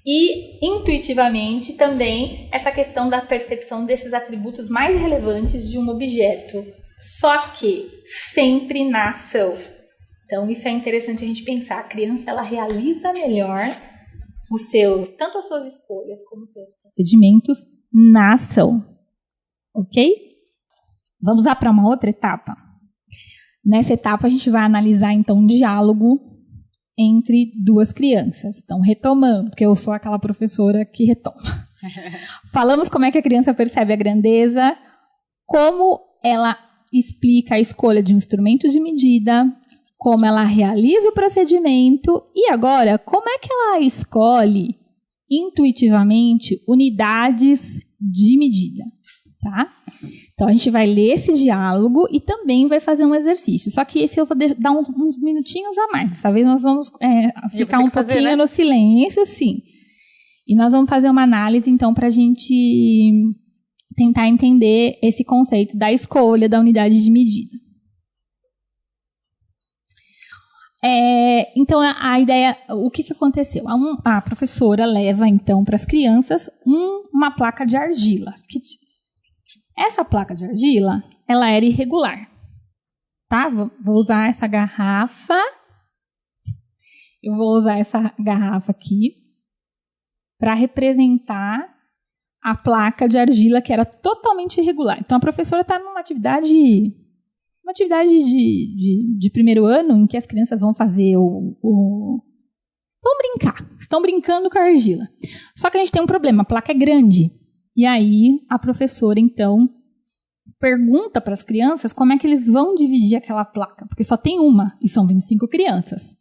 E, intuitivamente, também essa questão da percepção desses atributos mais relevantes de um objeto. Só que sempre na ação. Então, isso é interessante a gente pensar. A criança, ela realiza melhor tanto as suas escolhas como os seus procedimentos na ação. Ok? Vamos lá para uma outra etapa. Nessa etapa, a gente vai analisar, então, um diálogo entre duas crianças. Então, retomando, porque eu sou aquela professora que retoma. Falamos como é que a criança percebe a grandeza, como ela explica a escolha de um instrumento de medida, como ela realiza o procedimento e agora, como é que ela escolhe intuitivamente unidades de medida, tá? Então, a gente vai ler esse diálogo e também vai fazer um exercício. Só que esse eu vou dar uns minutinhos a mais. Dessa vez nós vamos ficar um pouquinho, né, no silêncio, sim. E nós vamos fazer uma análise, então, para a gente tentar entender esse conceito da escolha da unidade de medida. Então, a ideia, o que aconteceu? A professora leva, então, para as crianças uma placa de argila. Essa placa de argila, ela era irregular. Tá? Vou usar essa garrafa. Eu vou usar essa garrafa aqui para representar a placa de argila que era totalmente irregular. Então, a professora está numa atividade de primeiro ano em que as crianças vão fazer vão brincar. Estão brincando com a argila. Só que a gente tem um problema, a placa é grande. E aí, a professora, então, pergunta para as crianças como é que eles vão dividir aquela placa, porque só tem uma, e são 25 crianças.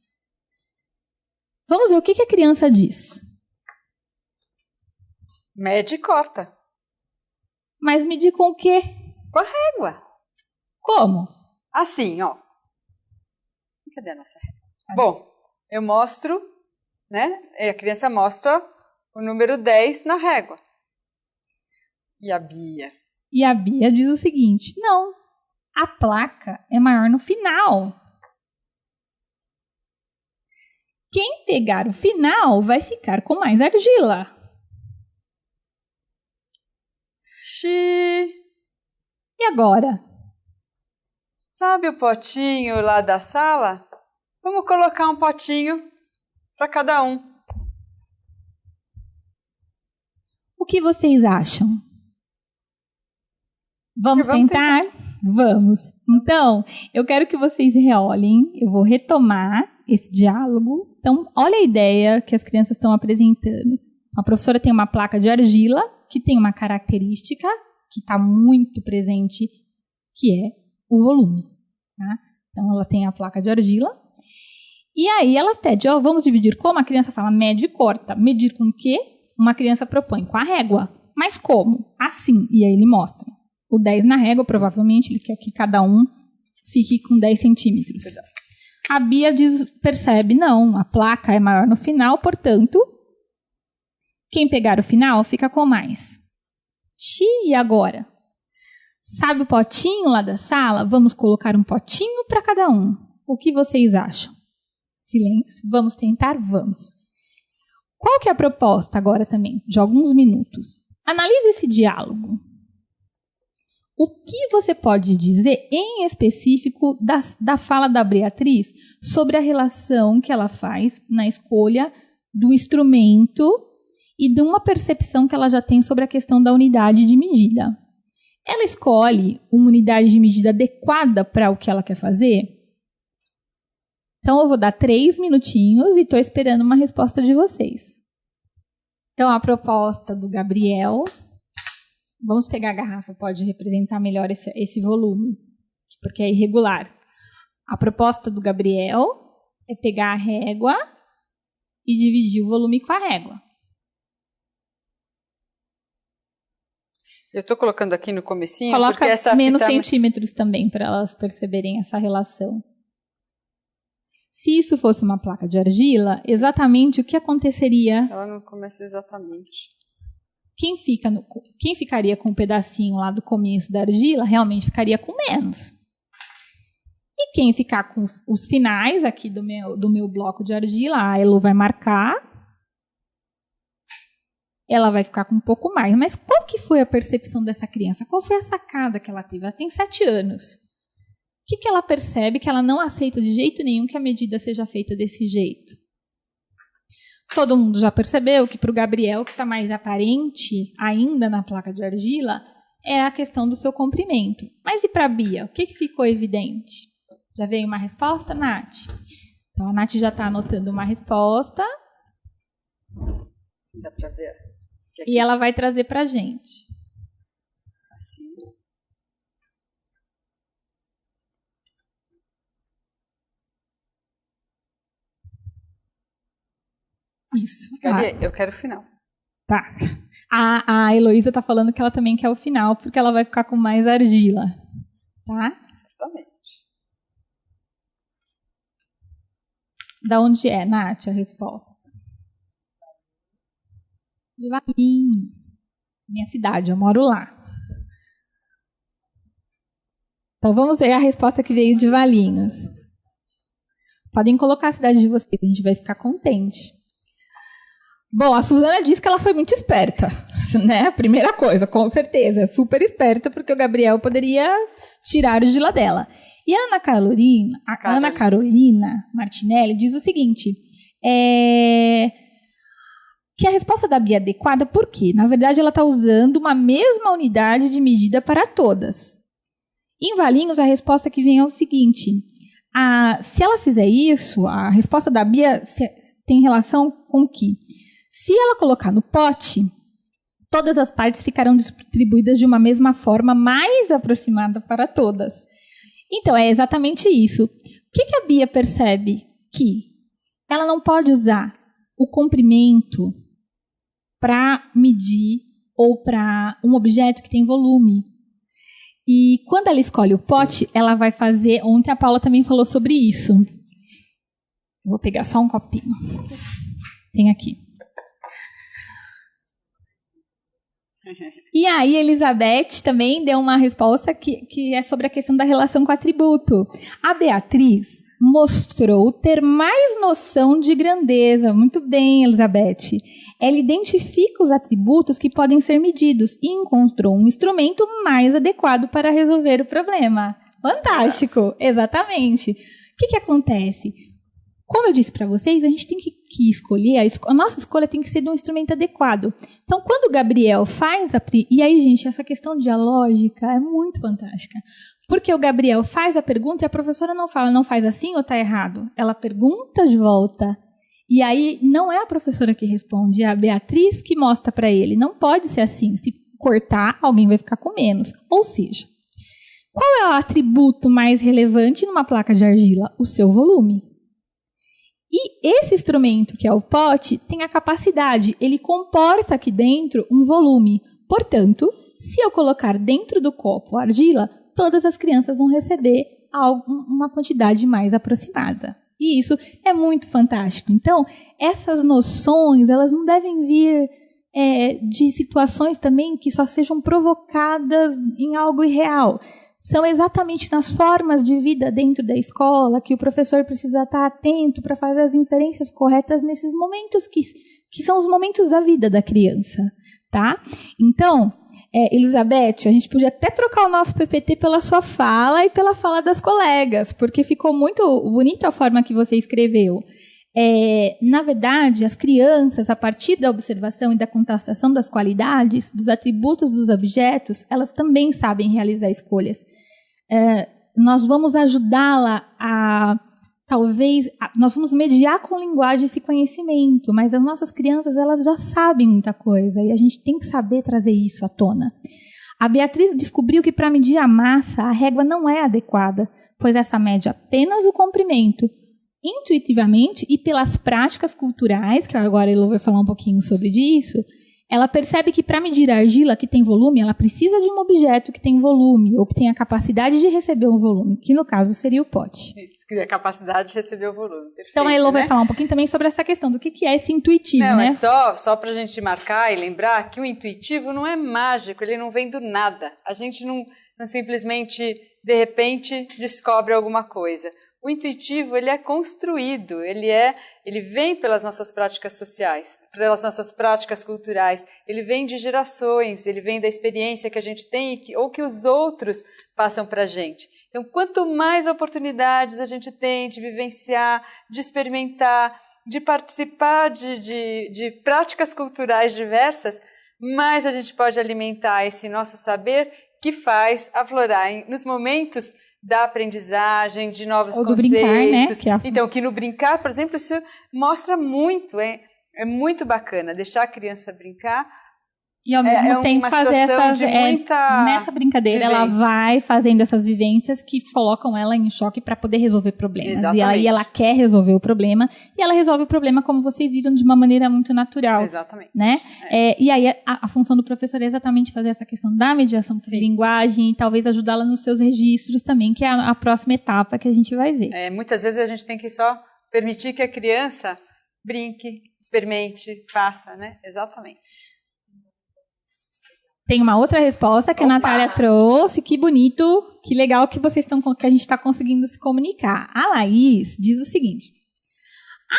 Vamos ver o que a criança diz. Mede e corta. Mas medir com o quê? Com a régua. Como? Assim, ó. Cadê a nossa régua? Bom, eu mostro, né? A criança mostra o número 10 na régua. E a Bia? E a Bia diz o seguinte: não, a placa é maior no final. Quem pegar o final vai ficar com mais argila. Xi. E agora? Sabe o potinho lá da sala? Vamos colocar um potinho para cada um. O que vocês acham? Vamos tentar? Vamos. Então, eu quero que vocês reolhem. Eu vou retomar esse diálogo. Então, olha a ideia que as crianças estão apresentando. A professora tem uma placa de argila que tem uma característica que está muito presente, que é o volume. Tá? Então, ela tem a placa de argila. E aí, ela pede, vamos dividir como? A criança fala, mede e corta. Medir com o quê? Uma criança propõe, com a régua. Mas como? Assim. E aí, ele mostra. O 10 na régua, provavelmente, ele quer que cada um fique com 10 centímetros. A Bia percebe, não, a placa é maior no final, portanto, quem pegar o final fica com mais. E agora? Sabe o potinho lá da sala? Vamos colocar um potinho para cada um. O que vocês acham? Silêncio. Vamos tentar? Vamos. Qual que é a proposta agora também, de alguns minutos? Analise esse diálogo. O que você pode dizer em específico da fala da Beatriz sobre a relação que ela faz na escolha do instrumento e de uma percepção que ela já tem sobre a questão da unidade de medida? Ela escolhe uma unidade de medida adequada para o que ela quer fazer? Então, eu vou dar 3 minutinhos e estou esperando uma resposta de vocês. Então, a proposta do Gabriel... Vamos pegar a garrafa, pode representar melhor esse volume, porque é irregular. A proposta do Gabriel é pegar a régua e dividir o volume com a régua. Eu estou colocando aqui no comecinho, coloca porque essa menos fita... centímetros também, para elas perceberem essa relação. Se isso fosse uma placa de argila, exatamente o que aconteceria? Ela não começa exatamente. Quem ficaria com um pedacinho lá do começo da argila, realmente ficaria com menos. E quem ficar com os finais aqui do meu bloco de argila, a Elo vai marcar. Ela vai ficar com um pouco mais. Mas qual que foi a percepção dessa criança? Qual foi a sacada que ela teve? Ela tem 7 anos. O que ela percebe que ela não aceita de jeito nenhum que a medida seja feita desse jeito? Todo mundo já percebeu que para o Gabriel, que está mais aparente ainda na placa de argila, é a questão do seu comprimento. Mas e para a Bia? O que ficou evidente? Já veio uma resposta, Nath? Então, a Nath já está anotando uma resposta. Dá para ver. E ela vai trazer para a gente. Assim. Isso. Eu quero o final. Tá. A Heloísa está falando que ela também quer o final, porque ela vai ficar com mais argila. Tá? Justamente. Da onde é, Nath, a resposta? De Valinhos. Minha cidade, eu moro lá. Então vamos ver a resposta que veio de Valinhos. Podem colocar a cidade de vocês, a gente vai ficar contente. Bom, a Suzana disse que ela foi muito esperta, né? Primeira coisa, com certeza, super esperta, porque o Gabriel poderia tirar a argila dela. E a Ana Carolina Martinelli diz o seguinte, que a resposta da Bia é adequada, por quê? Na verdade, ela está usando uma mesma unidade de medida para todas. Em Valinhos, a resposta que vem é o seguinte, se ela fizer isso, a resposta da Bia tem relação com que, se ela colocar no pote, todas as partes ficarão distribuídas de uma mesma forma, mais aproximada para todas. Então, é exatamente isso. O que a Bia percebe? Que ela não pode usar o comprimento para medir ou para um objeto que tem volume. E quando ela escolhe o pote, ela vai fazer... Ontem a Paula também falou sobre isso. Eu vou pegar só um copinho. Tem aqui. E aí, Elizabeth também deu uma resposta que é sobre a questão da relação com o atributo. A Beatriz mostrou ter mais noção de grandeza. Muito bem, Elizabeth. Ela identifica os atributos que podem ser medidos e encontrou um instrumento mais adequado para resolver o problema. Fantástico, exatamente. O que acontece? Como eu disse para vocês, a gente tem que escolher, a nossa escolha tem que ser de um instrumento adequado. Então, quando o Gabriel faz e aí, gente, essa questão dialógica é muito fantástica. Porque o Gabriel faz a pergunta e a professora não fala, não faz assim ou está errado. Ela pergunta de volta. E aí, não é a professora que responde, é a Beatriz que mostra para ele. Não pode ser assim. Se cortar, alguém vai ficar com menos. Ou seja, qual é o atributo mais relevante numa placa de argila? O seu volume. E esse instrumento, que é o pote, tem a capacidade, ele comporta aqui dentro um volume. Portanto, se eu colocar dentro do copo a argila, todas as crianças vão receber uma quantidade mais aproximada. E isso é muito fantástico. Então, essas noções, elas não devem vir de situações também que só sejam provocadas em algo irreal. São exatamente nas formas de vida dentro da escola que o professor precisa estar atento para fazer as inferências corretas nesses momentos que são os momentos da vida da criança, tá? Então, Elizabeth, a gente podia até trocar o nosso PPT pela sua fala e pela fala das colegas, porque ficou muito bonita a forma que você escreveu. Na verdade, as crianças, a partir da observação e da constatação das qualidades, dos atributos dos objetos, elas também sabem realizar escolhas. Nós vamos ajudá-la nós vamos mediar com linguagem esse conhecimento, mas as nossas crianças, elas já sabem muita coisa e a gente tem que saber trazer isso à tona. A Beatriz descobriu que para medir a massa, a régua não é adequada, pois essa mede apenas o comprimento. Intuitivamente e pelas práticas culturais, que agora ele vai falar um pouquinho sobre isso, ela percebe que para medir a argila que tem volume, ela precisa de um objeto que tem volume, ou que tem a capacidade de receber um volume, que no caso seria o pote. Isso, que é a capacidade de receber o volume. Perfeito, então a Elô vai né? falar um pouquinho também sobre essa questão do que é esse intuitivo, não, né? É só para a gente marcar e lembrar que o intuitivo não é mágico, ele não vem do nada. A gente não simplesmente, de repente, descobre alguma coisa. O intuitivo, ele é construído, ele vem pelas nossas práticas sociais, pelas nossas práticas culturais, ele vem de gerações, ele vem da experiência que a gente tem ou que os outros passam para a gente. Então, quanto mais oportunidades a gente tem de vivenciar, de experimentar, de participar de práticas culturais diversas, mais a gente pode alimentar esse nosso saber que faz aflorar nos momentos da aprendizagem, de novos ou do conceitos. Brincar, né? Então, que no brincar, por exemplo, isso mostra muito, é muito bacana deixar a criança brincar. E ao mesmo tempo fazer essas... nessa brincadeira, ela vai fazendo essas vivências que colocam ela em choque para poder resolver problemas. Exatamente. E aí ela quer resolver o problema, e ela resolve o problema, como vocês viram, de uma maneira muito natural. Exatamente. Né? E aí a função do professor é exatamente fazer essa questão da mediação de linguagem e talvez ajudá-la nos seus registros também, que é a próxima etapa que a gente vai ver. Muitas vezes a gente tem que só permitir que a criança brinque, experimente, faça, né? Exatamente. Tem uma outra resposta que a Natália trouxe. Que bonito, que legal que que a gente está conseguindo se comunicar. A Laís diz o seguinte: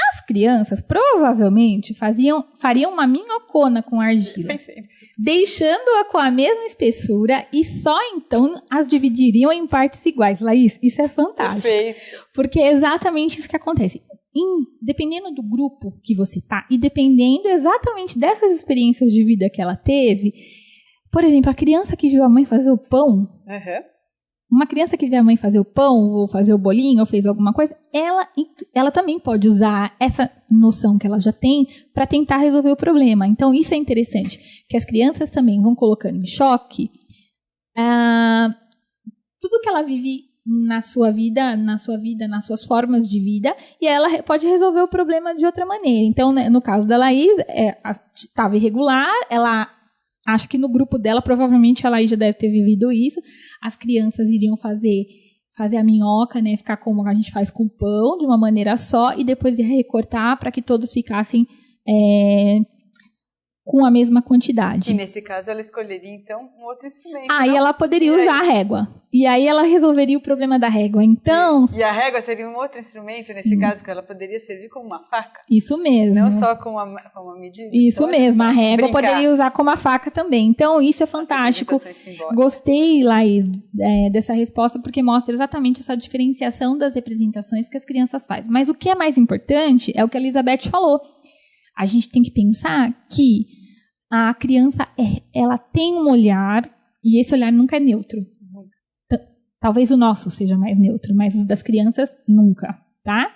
as crianças provavelmente fariam uma minhocona com argila, deixando-a com a mesma espessura e só então as dividiriam em partes iguais. Laís, isso é fantástico. Perfeito. Porque é exatamente isso que acontece. Dependendo do grupo que você está e dependendo exatamente dessas experiências de vida que ela teve. Por exemplo, a criança que viu a mãe fazer o pão, uma criança que viu a mãe fazer o pão, ou fazer o bolinho, ou fez alguma coisa, ela também pode usar essa noção que ela já tem para tentar resolver o problema. Então, isso é interessante, que as crianças também vão colocando em choque tudo que ela vive na sua vida, nas suas formas de vida, e ela pode resolver o problema de outra maneira. Então, né, no caso da Laís, estava irregular, ela... acho que no grupo dela, provavelmente, a Laís já deve ter vivido isso. As crianças iriam fazer a minhoca, né? Ficar como a gente faz com o pão, de uma maneira só, e depois ia recortar para que todos ficassem com a mesma quantidade. E nesse caso, ela escolheria, então, um outro instrumento. E ela poderia usar a régua. E aí ela resolveria o problema da régua. Então... E a régua seria um outro instrumento, nesse caso, que ela poderia servir como uma faca. Isso mesmo. Não só como uma medida. Isso mesmo. A régua poderia usar como a faca também. Então, isso é fantástico. Gostei, Laís, dessa resposta, porque mostra exatamente essa diferenciação das representações que as crianças fazem. Mas o que é mais importante é o que a Elizabeth falou. A gente tem que pensar que a criança, ela tem um olhar, e esse olhar nunca é neutro. Talvez o nosso seja mais neutro, mas o das crianças, nunca, tá?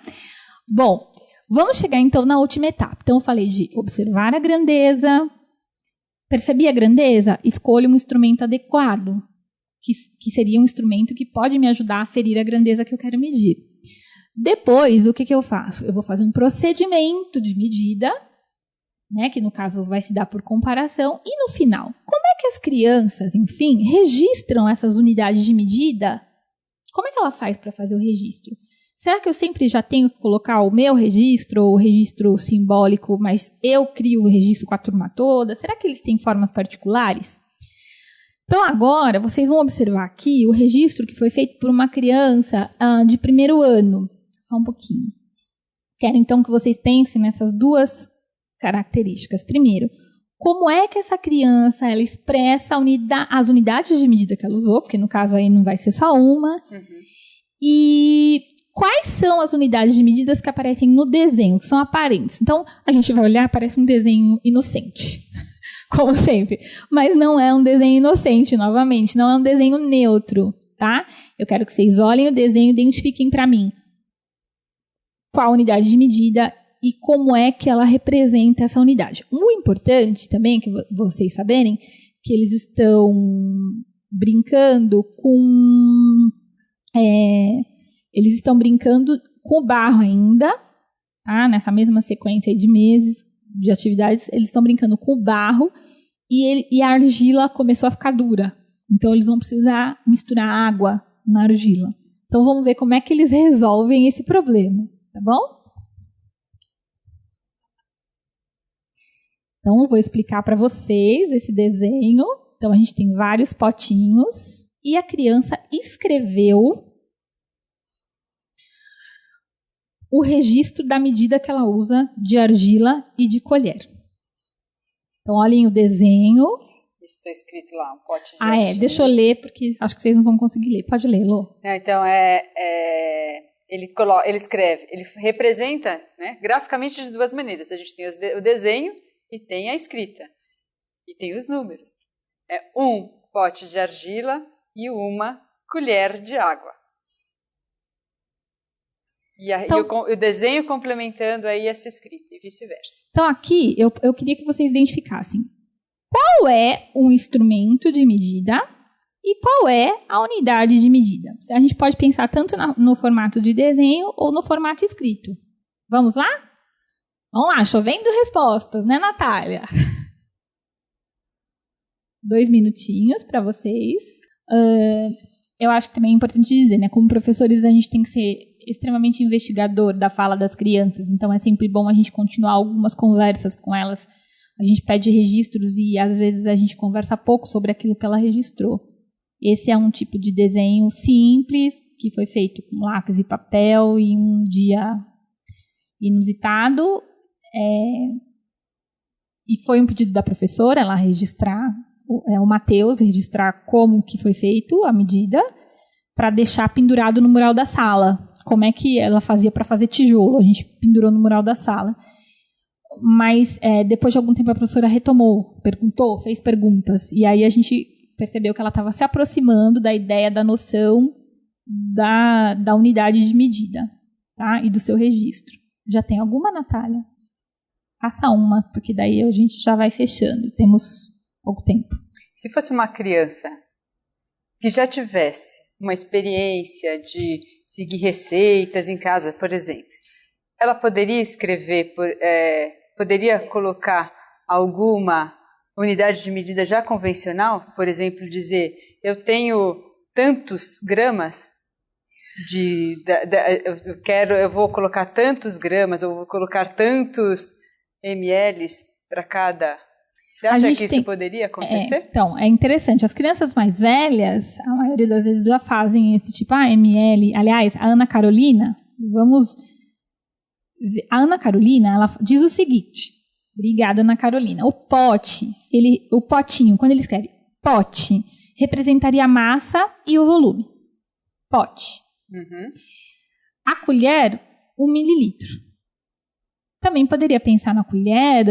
Bom, vamos chegar então na última etapa. Então, eu falei de observar a grandeza. Percebi a grandeza? Escolha um instrumento adequado, que seria um instrumento que pode me ajudar a aferir a grandeza que eu quero medir. Depois, o que eu faço? Eu vou fazer um procedimento de medida, né, que no caso vai se dar por comparação, e no final, como é que as crianças, enfim, registram essas unidades de medida? Como é que ela faz para fazer o registro? Será que eu sempre já tenho que colocar o meu registro, ou o registro simbólico, mas eu crio o registro com a turma toda? Será que eles têm formas particulares? Então agora, vocês vão observar aqui o registro que foi feito por uma criança de primeiro ano. Só um pouquinho. Quero então que vocês pensem nessas duas características. Primeiro, como é que essa criança ela expressa as unidades de medida que ela usou, porque no caso aí não vai ser só uma, e quais são as unidades de medidas que aparecem no desenho, que são aparentes. Então, a gente vai olhar, parece um desenho inocente, como sempre, mas não é um desenho inocente, novamente, não é um desenho neutro, tá? Eu quero que vocês olhem o desenho e identifiquem para mim qual unidade de medida e como é que ela representa essa unidade. O importante também é que vocês saberem que eles estão brincando com... eles estão brincando com o barro ainda, tá? Nessa mesma sequência de meses, de atividades, eles estão brincando com o barro e a argila começou a ficar dura. Então, eles vão precisar misturar água na argila. Então, vamos ver como é que eles resolvem esse problema, tá bom? Então, eu vou explicar para vocês esse desenho. Então, a gente tem vários potinhos e a criança escreveu o registro da medida que ela usa de argila e de colher. Então, olhem o desenho. Isso está escrito lá, um pote de argila. Deixa eu ler, porque acho que vocês não vão conseguir ler. Pode ler, Lô. Então, ele escreve, ele representa, né, graficamente de duas maneiras. A gente tem o desenho e tem a escrita. E tem os números. É um pote de argila e uma colher de água. E o desenho complementando aí essa escrita e vice-versa. Então, aqui, eu queria que vocês identificassem qual é o instrumento de medida e qual é a unidade de medida. A gente pode pensar tanto no formato de desenho ou no formato escrito. Vamos lá? Vamos lá, chovendo respostas, né, Natália? 2 minutinhos para vocês. Eu acho que também é importante dizer, né, como professores a gente tem que ser extremamente investigador da fala das crianças, então é sempre bom a gente continuar algumas conversas com elas. A gente pede registros e às vezes a gente conversa pouco sobre aquilo que ela registrou. Esse é um tipo de desenho simples, que foi feito com lápis e papel em um dia inusitado. E foi um pedido da professora, ela registrar, o Matheus registrar como que foi feito a medida, para deixar pendurado no mural da sala. Como é que ela fazia para fazer tijolo? A gente pendurou no mural da sala. Mas depois de algum tempo a professora retomou, perguntou, fez perguntas. E aí a gente percebeu que ela estava se aproximando da ideia, da noção da unidade de medida, tá? E do seu registro. Já tem alguma, Natália? Faça uma, porque daí a gente já vai fechando. Temos pouco tempo. Se fosse uma criança que já tivesse uma experiência de seguir receitas em casa, por exemplo, ela poderia escrever, poderia colocar alguma unidade de medida já convencional? Por exemplo, dizer, eu tenho tantos gramas eu vou colocar tantos gramas, ou vou colocar tantos ml para cada... Você acha que isso poderia acontecer? Então, é interessante. As crianças mais velhas, a maioria das vezes já fazem esse tipo, ml. Aliás, a Ana Carolina, a Ana Carolina, ela diz o seguinte. Obrigada, Ana Carolina. O potinho, quando ele escreve pote, representaria a massa e o volume. Pote. Uhum. A colher, 1 mililitro. Também poderia pensar na colher,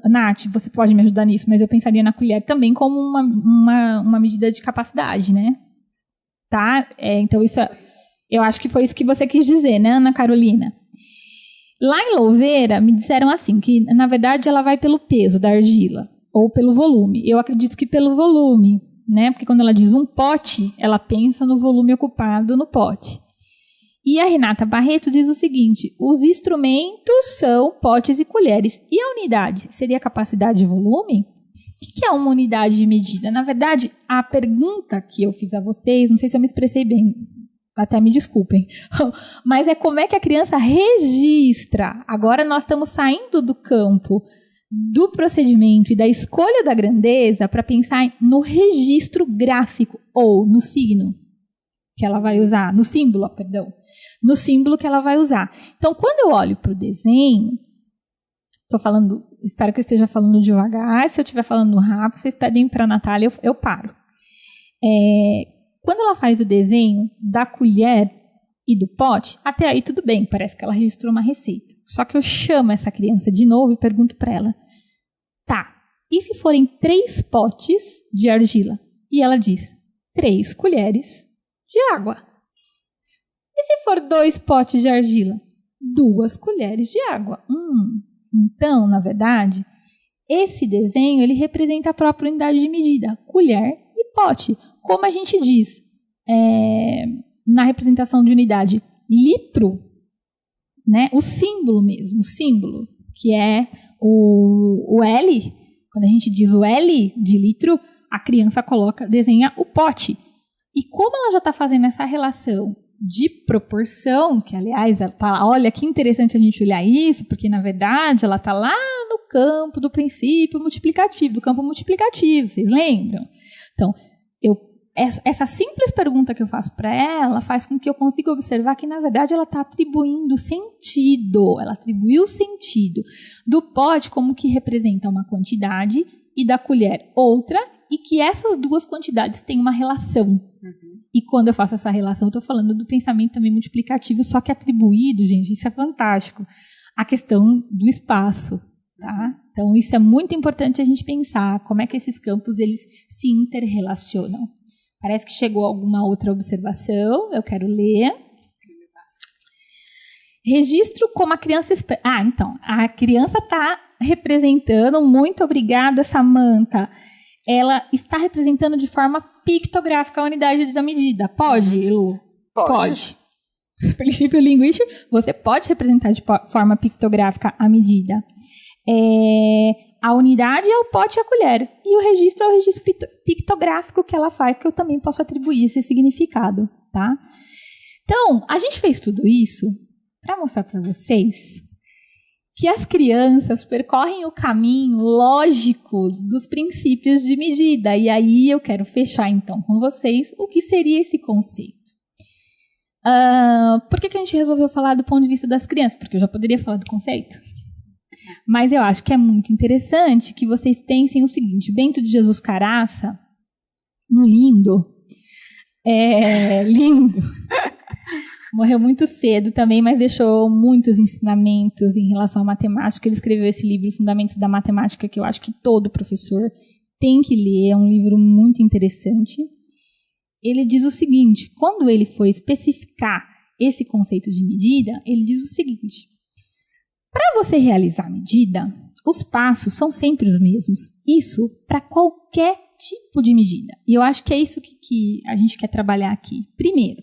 Nath, você pode me ajudar nisso, mas eu pensaria na colher também como uma medida de capacidade, né? Tá? Então, eu acho que foi isso que você quis dizer, né, Ana Carolina? Lá em Louveira, me disseram assim, que na verdade ela vai pelo peso da argila, ou pelo volume. Eu acredito que pelo volume, né? Porque quando ela diz um pote, ela pensa no volume ocupado no pote. E a Renata Barreto diz o seguinte, os instrumentos são potes e colheres. E a unidade? Seria a capacidade de volume? O que é uma unidade de medida? Na verdade, a pergunta que eu fiz a vocês, não sei se eu me expressei bem, até me desculpem, mas é como é que a criança registra. Agora nós estamos saindo do campo do procedimento e da escolha da grandeza para pensar no registro gráfico ou no signo que ela vai usar, no símbolo que ela vai usar. Então, quando eu olho para o desenho, estou falando, espero que eu esteja falando devagar, se eu estiver falando rápido, vocês pedem para a Natália, eu paro. Quando ela faz o desenho da colher e do pote, até aí tudo bem, parece que ela registrou uma receita. Só que eu chamo essa criança de novo e pergunto para ela, tá, e se forem 3 potes de argila? E ela diz, 3 colheres de água. E se for 2 potes de argila? 2 colheres de água. Então, na verdade, esse desenho ele representa a própria unidade de medida, colher e pote. Como a gente diz na representação de unidade litro, né, o símbolo mesmo, o símbolo que é o L. Quando a gente diz o L de litro, a criança desenha o pote. E como ela já está fazendo essa relação de proporção, que aliás, ela tá lá, olha que interessante a gente olhar isso, porque na verdade ela está lá no campo do princípio multiplicativo, do campo multiplicativo, vocês lembram? Então, essa simples pergunta que eu faço para ela faz com que eu consiga observar que, na verdade, ela está atribuindo sentido. Ela atribuiu o sentido do pote como que representa uma quantidade e da colher outra, e que essas duas quantidades têm uma relação. Uhum. E quando eu faço essa relação, eu estou falando do pensamento também multiplicativo, só que atribuído, gente, isso é fantástico, a questão do espaço. Tá? Então, isso é muito importante a gente pensar como é que esses campos eles se interrelacionam. Parece que chegou alguma outra observação, eu quero ler. Registro como a criança... então, a criança está representando, muito obrigada, Samantha. Ela está representando de forma pictográfica a unidade da medida. Pode, Lu? Pode. Princípio linguístico, você pode representar de forma pictográfica a medida. A unidade é o pote e a colher. E o registro é o registro pictográfico que ela faz, que eu também posso atribuir esse significado. Tá? Então, a gente fez tudo isso para mostrar para vocês que as crianças percorrem o caminho lógico dos princípios de medida. E aí eu quero fechar, então, com vocês o que seria esse conceito. Por que a gente resolveu falar do ponto de vista das crianças? Porque eu já poderia falar do conceito. Mas eu acho que é muito interessante que vocês pensem o seguinte: Bento de Jesus Caraça, lindo, morreu muito cedo também, mas deixou muitos ensinamentos em relação à matemática. Ele escreveu esse livro, Fundamentos da Matemática, que eu acho que todo professor tem que ler, é um livro muito interessante. Ele diz o seguinte, quando ele foi especificar esse conceito de medida, ele diz o seguinte: para você realizar a medida, os passos são sempre os mesmos. Isso para qualquer tipo de medida. E eu acho que é isso que a gente quer trabalhar aqui. Primeiro,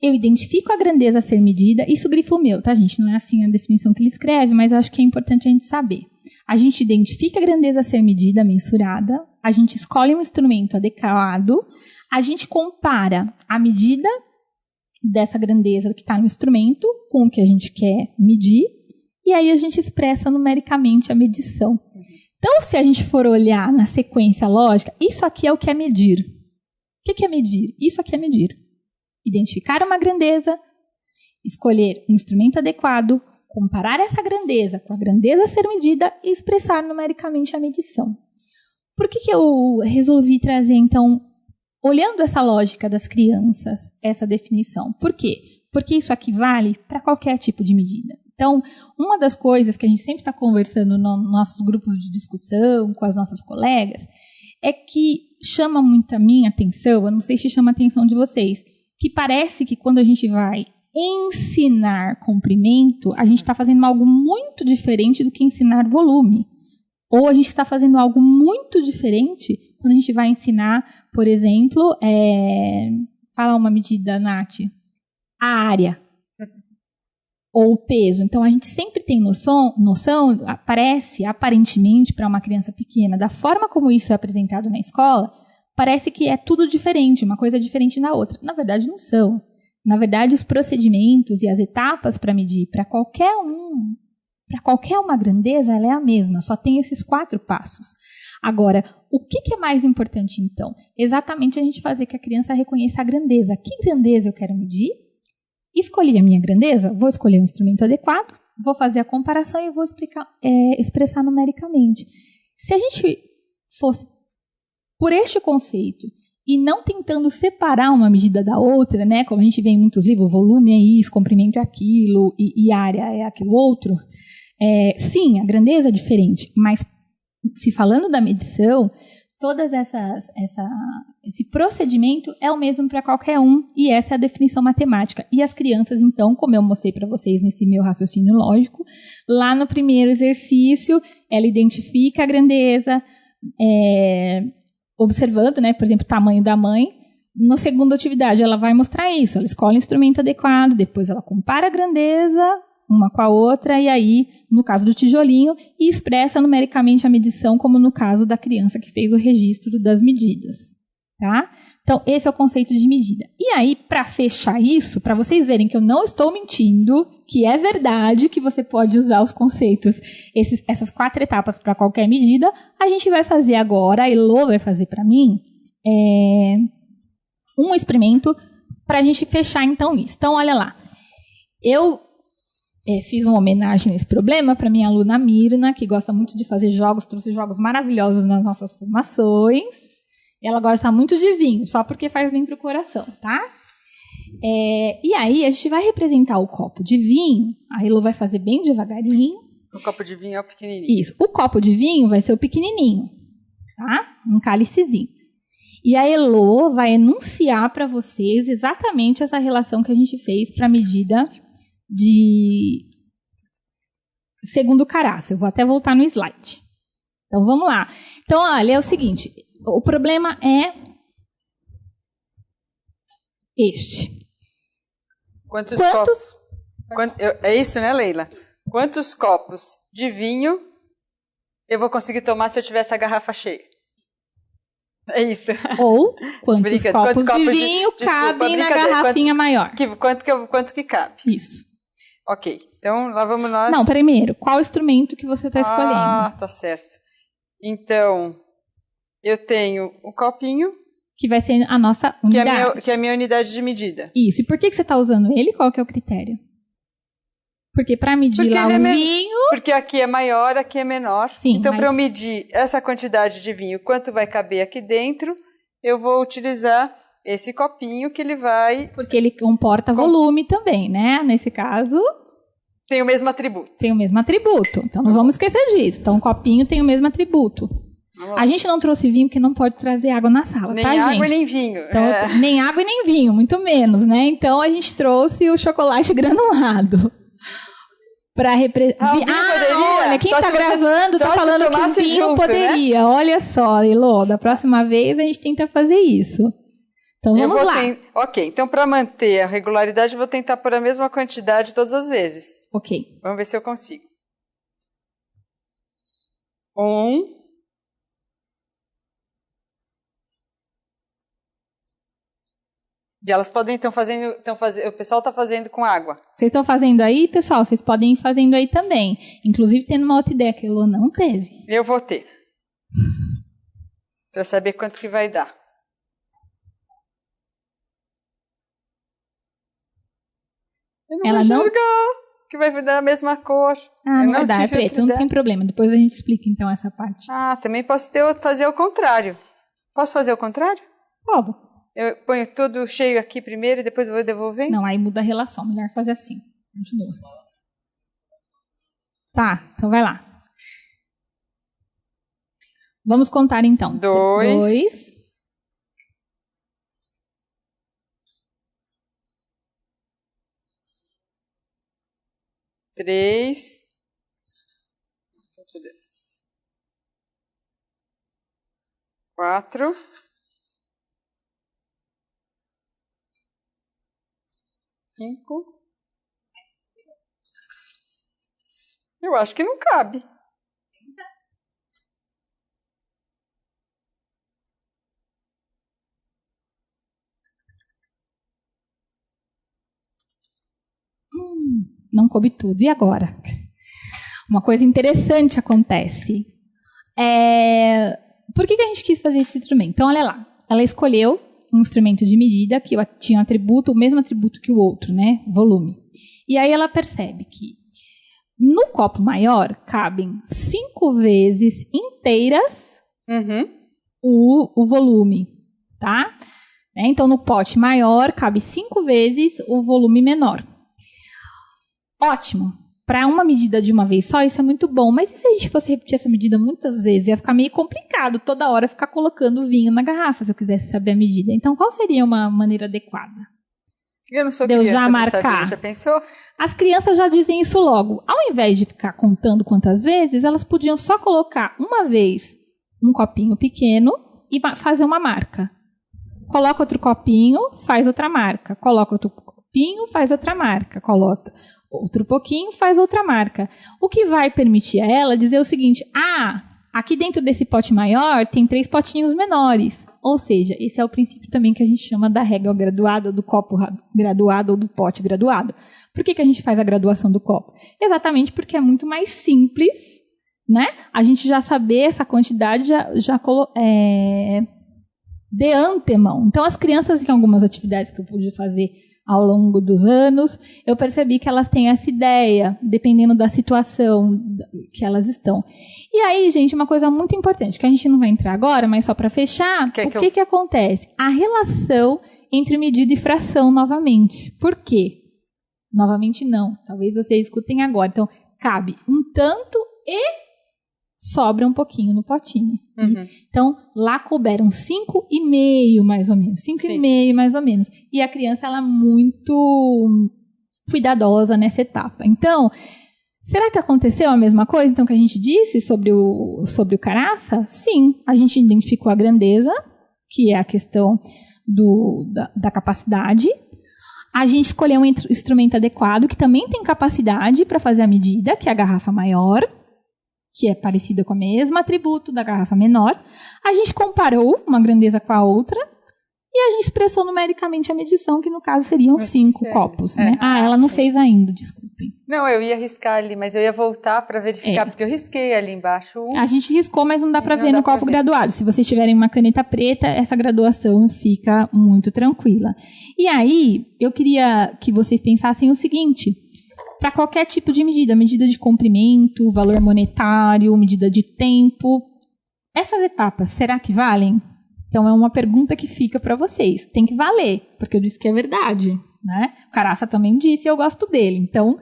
eu identifico a grandeza a ser medida. Isso grifo meu, tá, gente? Não é assim a definição que ele escreve, mas eu acho que é importante a gente saber. A gente identifica a grandeza a ser medida, mensurada. A gente escolhe um instrumento adequado. A gente compara a medida dessa grandeza que está no instrumento com o que a gente quer medir, e aí a gente expressa numericamente a medição. Então, se a gente for olhar na sequência lógica, isso aqui é o que é medir. O que é medir? Isso aqui é medir. Identificar uma grandeza, escolher um instrumento adequado, comparar essa grandeza com a grandeza a ser medida e expressar numericamente a medição. Por que eu resolvi trazer, então, olhando essa lógica das crianças, essa definição? Por quê? Porque isso aqui vale para qualquer tipo de medida. Então, uma das coisas que a gente sempre está conversando nos nossos grupos de discussão, com as nossas colegas, é que chama muito a minha atenção, eu não sei se chama a atenção de vocês, que parece que quando a gente vai ensinar comprimento, a gente está fazendo algo muito diferente do que ensinar volume. Ou a gente está fazendo algo muito diferente quando a gente vai ensinar, por exemplo, fala uma medida, Nath, a área ou o peso. Então, a gente sempre tem noção, parece, aparentemente, para uma criança pequena, da forma como isso é apresentado na escola, parece que é tudo diferente, uma coisa diferente da outra. Na verdade, não são. Na verdade, os procedimentos e as etapas para medir, para qualquer uma grandeza, ela é a mesma, só tem esses 4 passos. Agora, o que é mais importante, então? Exatamente a gente fazer que a criança reconheça a grandeza. Que grandeza eu quero medir? Escolhi a minha grandeza, vou escolher um instrumento adequado, vou fazer a comparação e vou expressar numericamente. Se a gente fosse por este conceito e não tentando separar uma medida da outra, né, como a gente vê em muitos livros, volume é isso, comprimento é aquilo e área é aquilo outro, sim, a grandeza é diferente, mas se falando da medição, todas esse procedimento é o mesmo para qualquer um, e essa é a definição matemática. E as crianças, então, como eu mostrei para vocês nesse meu raciocínio lógico, lá no primeiro exercício, ela identifica a grandeza, observando, né, por exemplo, o tamanho da mãe. Na segunda atividade, ela vai mostrar isso. Ela escolhe o instrumento adequado, depois ela compara a grandeza uma com a outra, e aí, no caso do tijolinho, e expressa numericamente a medição, como no caso da criança que fez o registro das medidas. Tá? Então, esse é o conceito de medida. E aí, para fechar isso, para vocês verem que eu não estou mentindo, que é verdade que você pode usar os conceitos, essas 4 etapas para qualquer medida, a gente vai fazer agora, a Elô vai fazer para mim, um experimento para a gente fechar então isso. Então, olha lá. Eu fiz uma homenagem nesse problema para minha aluna Mirna, que gosta muito de fazer jogos, trouxe jogos maravilhosos nas nossas formações. Ela gosta muito de vinho, só porque faz bem para o coração, tá? E aí, a gente vai representar o copo de vinho. A Elô vai fazer bem devagarinho. O copo de vinho é o pequenininho. Isso. O copo de vinho vai ser o pequenininho, tá? Um cálicezinho. E a Elô vai enunciar para vocês exatamente essa relação que a gente fez para a medida de segundo caráter. Eu vou até voltar no slide. Então, vamos lá. Então, olha, é o seguinte. O problema é este. Quantos copos? É isso, né, Leila? Quantos copos de vinho eu vou conseguir tomar se eu tiver essa garrafa cheia? É isso. Ou quantos copos de vinho cabem na garrafinha maior? Quanto que cabe? Isso. Ok. Então, lá vamos nós. Não, primeiro, qual instrumento que você está escolhendo? Ah, tá certo. Então, eu tenho o copinho. Que vai ser a nossa unidade. Que é a minha unidade de medida. Isso. E por que você está usando ele? Qual que é o critério? Porque para medir lá o vinho... Porque aqui é maior, aqui é menor. Sim, então, para eu medir essa quantidade de vinho, quanto vai caber aqui dentro, eu vou utilizar esse copinho que ele vai... Porque ele comporta volume também, né? Nesse caso... Tem o mesmo atributo. Tem o mesmo atributo. Então, não vamos esquecer disso. Então, o copinho tem o mesmo atributo. A gente não trouxe vinho porque não pode trazer água na sala, nem tá, gente? Nem água e nem vinho. Então, nem água e nem vinho, muito menos, né? Então, a gente trouxe o chocolate granulado. Para representar. Olha, quem está gravando está falando que o vinho junto, poderia. Né? Olha só, Elô, da próxima vez a gente tenta fazer isso. Então vamos lá. Ok, então para manter a regularidade, eu vou tentar pôr a mesma quantidade todas as vezes. Ok. Vamos ver se eu consigo. 1. E elas podem o pessoal está fazendo com água. Vocês estão fazendo aí, pessoal? Vocês podem ir fazendo aí também. Inclusive, tendo uma outra ideia que a Elô não teve. Eu vou ter. Para saber quanto que vai dar. Ela não... que vai dar a mesma cor. Não vai dar, é preto, não tem problema. Depois a gente explica, então, essa parte. Também posso fazer o contrário. Posso fazer o contrário? Como? Eu ponho tudo cheio aqui primeiro e depois vou devolvendo? Não, aí muda a relação. Melhor fazer assim. Continua. Tá, então vai lá. Vamos contar então. 2. 3. 4. 5. Eu acho que não cabe. Não coube tudo. E agora? Uma coisa interessante acontece. Por que a gente quis fazer esse instrumento? Então, olha lá. Ela escolheu um instrumento de medida que tinha o mesmo atributo que o outro, né? Volume. E aí ela percebe que no copo maior cabem 5 vezes inteiras o volume, tá? Então, no pote maior cabe 5 vezes o volume menor. Ótimo. Para uma medida de uma vez só, isso é muito bom. Mas e se a gente fosse repetir essa medida muitas vezes? Ia ficar meio complicado toda hora ficar colocando vinho na garrafa, se eu quisesse saber a medida. Então, qual seria uma maneira adequada? Eu não sou criança, de já marcar. Saber, já pensou? As crianças já dizem isso logo. Ao invés de ficar contando quantas vezes, elas podiam só colocar uma vez um copinho pequeno e fazer uma marca. Coloca outro copinho, faz outra marca. Coloca outro copinho, faz outra marca. Coloca outro pouquinho, faz outra marca. O que vai permitir a ela dizer o seguinte, aqui dentro desse pote maior tem 3 potinhos menores. Ou seja, esse é o princípio também que a gente chama da régua graduada, do copo graduado ou do pote graduado. Por que a gente faz a graduação do copo? Exatamente porque é muito mais simples, né? A gente já saber essa quantidade de antemão. Então, as crianças, em algumas atividades que eu pude fazer ao longo dos anos, eu percebi que elas têm essa ideia, dependendo da situação que elas estão. E aí, gente, uma coisa muito importante, que a gente não vai entrar agora, mas só para fechar, o que acontece? A relação entre medida e fração, novamente. Por quê? Novamente não. Talvez vocês escutem agora. Então, cabe um tanto e sobra um pouquinho no potinho. Uhum. Então, lá couberam 5,5 mais ou menos. 5,5 mais ou menos. E a criança, ela é muito cuidadosa nessa etapa. Então, será que aconteceu a mesma coisa então, que a gente disse sobre o caraça? Sim, a gente identificou a grandeza, que é a questão da capacidade. A gente escolheu um instrumento adequado, que também tem capacidade para fazer a medida, que é a garrafa maior, que é parecida com o mesmo atributo da garrafa menor. A gente comparou uma grandeza com a outra e a gente expressou numericamente a medição, que no caso seriam 5 copos. Né? Ela não fez ainda, desculpem. Não, eu ia riscar ali, mas eu ia voltar para verificar, porque eu risquei ali embaixo. A gente riscou, mas não dá para ver no copo graduado. Se vocês tiverem uma caneta preta, essa graduação fica muito tranquila. E aí, eu queria que vocês pensassem o seguinte: para qualquer tipo de medida de comprimento, valor monetário, medida de tempo, essas etapas, será que valem? Então, é uma pergunta que fica para vocês. Tem que valer, porque eu disse que é verdade, né? O Caraça também disse e eu gosto dele. Então,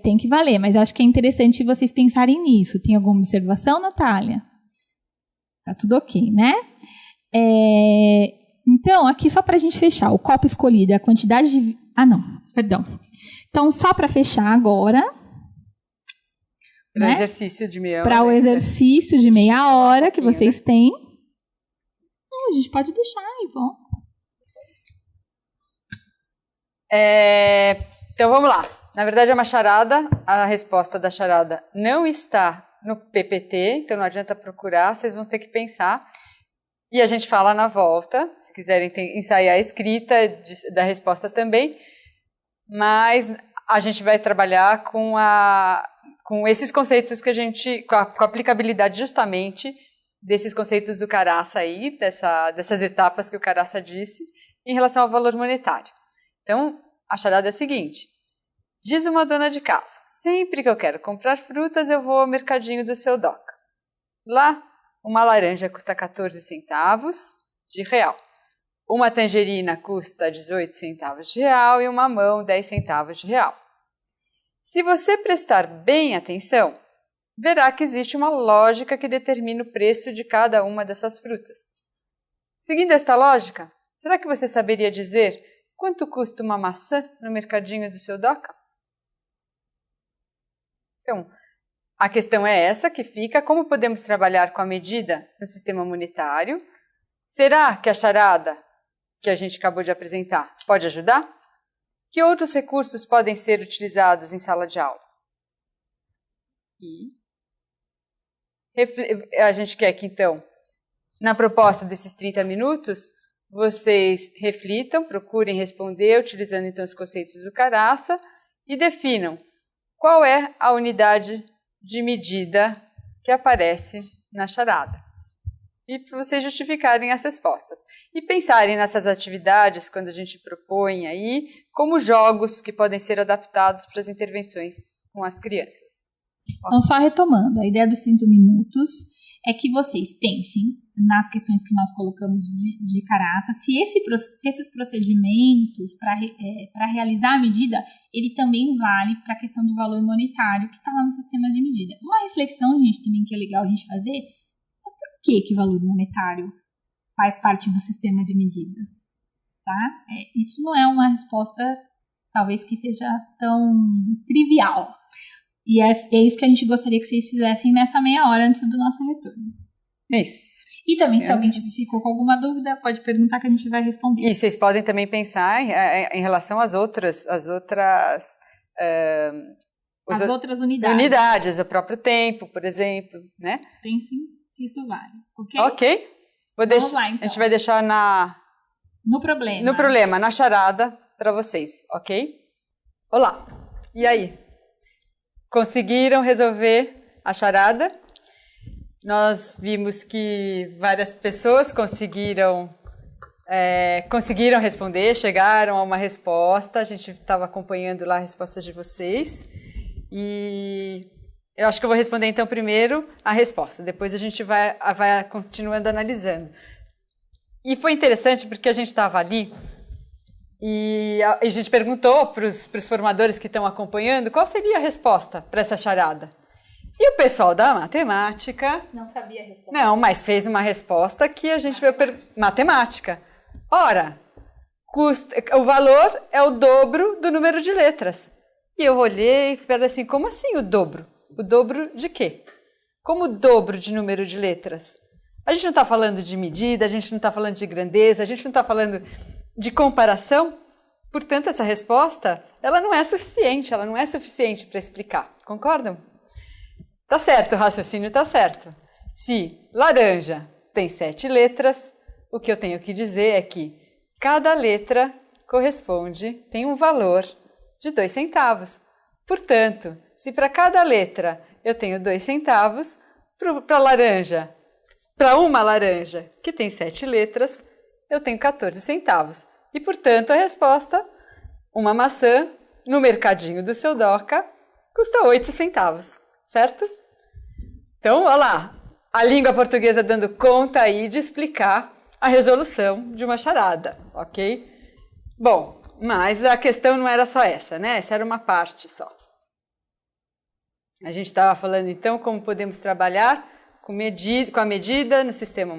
tem que valer. Mas eu acho que é interessante vocês pensarem nisso. Tem alguma observação, Natália? Tá tudo ok, né? Então, aqui só para a gente fechar. O copo escolhido é a quantidade de... perdão. Então, só para fechar agora... Para o exercício de meia hora. Para o exercício de meia hora que vocês têm. A gente pode deixar, bom. Então, vamos lá. Na verdade, é uma charada. A resposta da charada não está no PPT, então não adianta procurar, vocês vão ter que pensar. E a gente fala na volta, se quiserem ensaiar a escrita da resposta também. Mas a gente vai trabalhar com esses conceitos que a gente... com a aplicabilidade justamente desses conceitos do Caraça aí, dessas etapas que o Caraça disse, em relação ao valor monetário. Então, a charada é a seguinte. Diz uma dona de casa: sempre que eu quero comprar frutas, eu vou ao mercadinho do seu Doca. Lá, uma laranja custa 14 centavos de real. Uma tangerina custa 18 centavos de real e uma mamão 10 centavos de real. Se você prestar bem atenção, verá que existe uma lógica que determina o preço de cada uma dessas frutas. Seguindo esta lógica, será que você saberia dizer quanto custa uma maçã no mercadinho do seu Doca? Então, a questão é essa que fica: como podemos trabalhar com a medida no sistema monetário? Será que a charada que a gente acabou de apresentar pode ajudar? Que outros recursos podem ser utilizados em sala de aula? A gente quer que, então, na proposta desses 30 minutos, vocês reflitam, procurem responder, utilizando, então, os conceitos do Caraça, e definam qual é a unidade de medida que aparece na charada. E para vocês justificarem as respostas. E pensarem nessas atividades, quando a gente propõe aí, como jogos que podem ser adaptados para as intervenções com as crianças. Então, só retomando, a ideia dos 30 minutos é que vocês pensem nas questões que nós colocamos de Caraça, se esses procedimentos para realizar a medida, ele também vale para a questão do valor monetário que está lá no sistema de medida. Uma reflexão, gente, também que é legal a gente fazer, é por que valor monetário faz parte do sistema de medidas, tá? Isso não é uma resposta, talvez, que seja tão trivial. E é isso que a gente gostaria que vocês fizessem nessa meia hora antes do nosso retorno. Isso. E também, se alguém ficou com alguma dúvida, pode perguntar que a gente vai responder. E vocês podem também pensar em relação às outras as outras unidades. Unidades, o próprio tempo, por exemplo, né? Pensem se isso vale, ok? Ok. Vamos lá, então. A gente vai deixar no problema. No problema, na charada, para vocês, ok? Olá, e aí? Conseguiram resolver a charada? Nós vimos que várias pessoas conseguiram responder, chegaram a uma resposta. A gente estava acompanhando lá a resposta de vocês. E eu acho que eu vou responder então primeiro a resposta. Depois a gente vai continuando analisando. E foi interessante porque a gente estava ali e a gente perguntou para os formadores que estão acompanhando qual seria a resposta para essa charada. E o pessoal da matemática... Não sabia a resposta. Não, mas fez uma resposta que a gente veio... Matemática. Ora, o valor é o dobro do número de letras. E eu olhei e falei assim, como assim o dobro? O dobro de quê? Como o dobro de número de letras? A gente não está falando de medida, a gente não está falando de grandeza, a gente não está falando de comparação. Portanto, essa resposta, ela não é suficiente para explicar. Concordam? Tá certo, o raciocínio está certo. Se laranja tem 7 letras, o que eu tenho que dizer é que cada letra tem um valor de 2 centavos. Portanto, se para cada letra eu tenho 2 centavos, para uma laranja que tem 7 letras, eu tenho 14 centavos. E, portanto, a resposta, uma maçã no mercadinho do seu Doca, custa 8 centavos, certo? Então, olha lá, a língua portuguesa dando conta aí de explicar a resolução de uma charada, ok? Bom, mas a questão não era só essa, né? Essa era uma parte só. A gente estava falando, então, como podemos trabalhar com a medida no sistema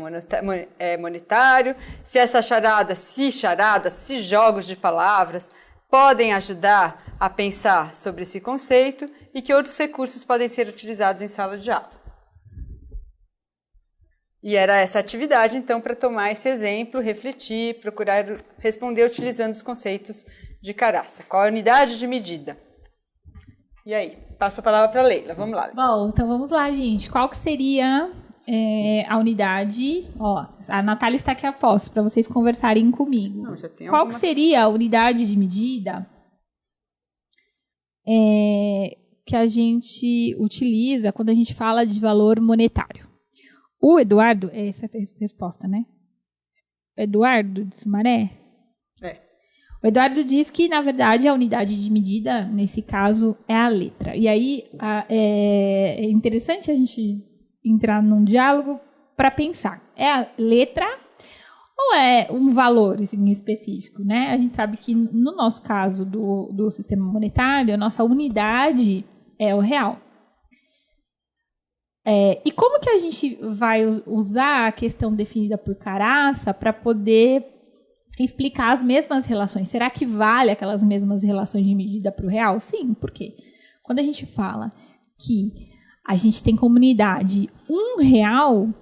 monetário, se essa se jogos de palavras podem ajudar a pensar sobre esse conceito e que outros recursos podem ser utilizados em sala de aula. E era essa atividade, então, para tomar esse exemplo, refletir, procurar responder utilizando os conceitos de Caraça. Qual a unidade de medida? E aí, passo a palavra para a Leila. Vamos lá. Bom, então vamos lá, gente. Qual que seria a unidade? Ó, a Natália está aqui a posto para vocês conversarem comigo. Não, já tem Qual que seria a unidade de medida que a gente utiliza quando a gente fala de valor monetário? O Eduardo, essa é a resposta, né? Eduardo de Sumaré? O Eduardo diz que, na verdade, a unidade de medida, nesse caso, é a letra. E aí, é interessante a gente entrar num diálogo para pensar. É a letra ou é um valor em específico, né? A gente sabe que, no nosso caso do sistema monetário, a nossa unidade é o real. E como que a gente vai usar a questão definida por Caraça para poder explicar as mesmas relações? Será que vale aquelas mesmas relações de medida para o real? Sim, por quê? Quando a gente fala que a gente tem como unidade R$1,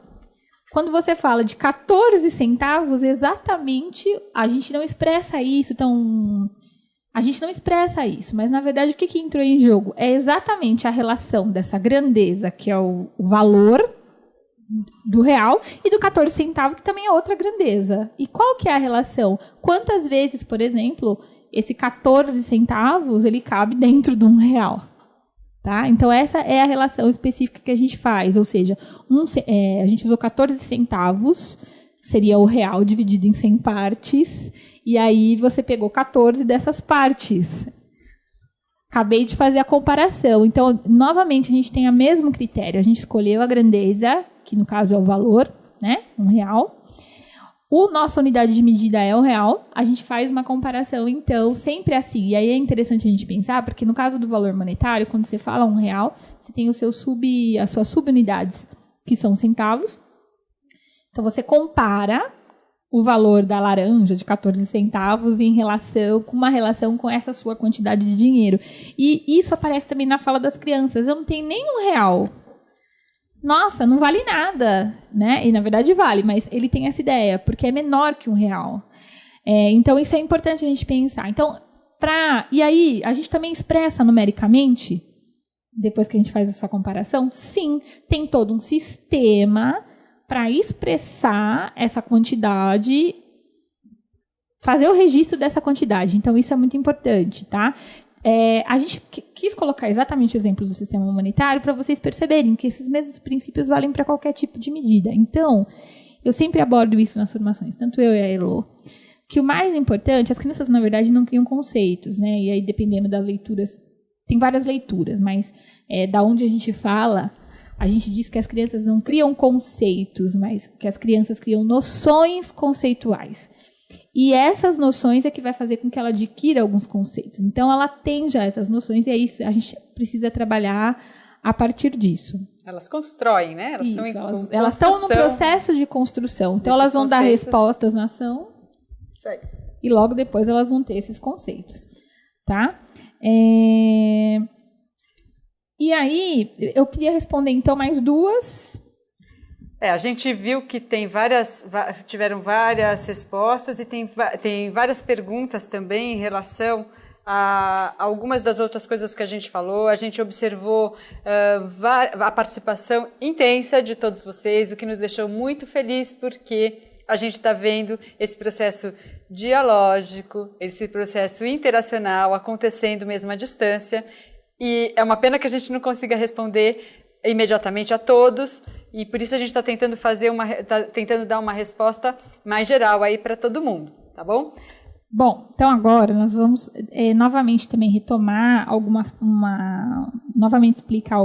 quando você fala de 14 centavos, exatamente, a gente não expressa isso, mas na verdade o que entrou em jogo? É exatamente a relação dessa grandeza, que é o valor do real, e do 14 centavos, que também é outra grandeza. E qual que é a relação? Quantas vezes, por exemplo, esse 14 centavos ele cabe dentro de R$1? Tá? Então, essa é a relação específica que a gente faz, ou seja, a gente usou 14 centavos, seria o real dividido em 100 partes, e aí você pegou 14 dessas partes. Acabei de fazer a comparação. Então, novamente, a gente tem o mesmo critério. A gente escolheu a grandeza, que no caso é o valor, né? R$1. Nossa unidade de medida é o real. A gente faz uma comparação, então, sempre assim. E aí é interessante a gente pensar, porque no caso do valor monetário, quando você fala R$1, você tem as suas subunidades, que são centavos. Então, você compara o valor da laranja de 14 centavos com uma relação com essa sua quantidade de dinheiro. E isso aparece também na fala das crianças. Eu não tenho nem R$1. Nossa, não vale nada, né? E na verdade vale, mas ele tem essa ideia, porque é menor que R$1. Então isso é importante a gente pensar. Então, E aí, a gente também expressa numericamente, depois que a gente faz essa comparação? Sim, tem todo um sistema para expressar essa quantidade, fazer o registro dessa quantidade. Então, isso é muito importante, tá? A gente quis colocar exatamente o exemplo do sistema humanitário para vocês perceberem que esses mesmos princípios valem para qualquer tipo de medida. Então, eu sempre abordo isso nas formações, tanto eu e a Elo, que o mais importante, as crianças, na verdade, não criam conceitos, né? E aí, dependendo das leituras, tem várias leituras, mas da onde a gente fala, a gente diz que as crianças não criam conceitos, mas que as crianças criam noções conceituais. E essas noções é que vai fazer com que ela adquira alguns conceitos. Então, ela tem já essas noções e aí a gente precisa trabalhar a partir disso. Elas constroem, né? Elas estão no processo de construção. Então, elas vão dar respostas na ação. Isso aí. E logo depois elas vão ter esses conceitos. Tá? E aí, eu queria responder, então, mais duas. A gente viu que tiveram várias respostas e tem várias perguntas também em relação a algumas das outras coisas que a gente falou. A gente observou a participação intensa de todos vocês, o que nos deixou muito feliz, porque a gente está vendo esse processo dialógico, esse processo interacional acontecendo mesmo à distância. E é uma pena que a gente não consiga responder imediatamente a todos, e por isso a gente está tentando dar uma resposta mais geral aí para todo mundo, tá bom? Bom, então agora nós vamos novamente também retomar novamente explicar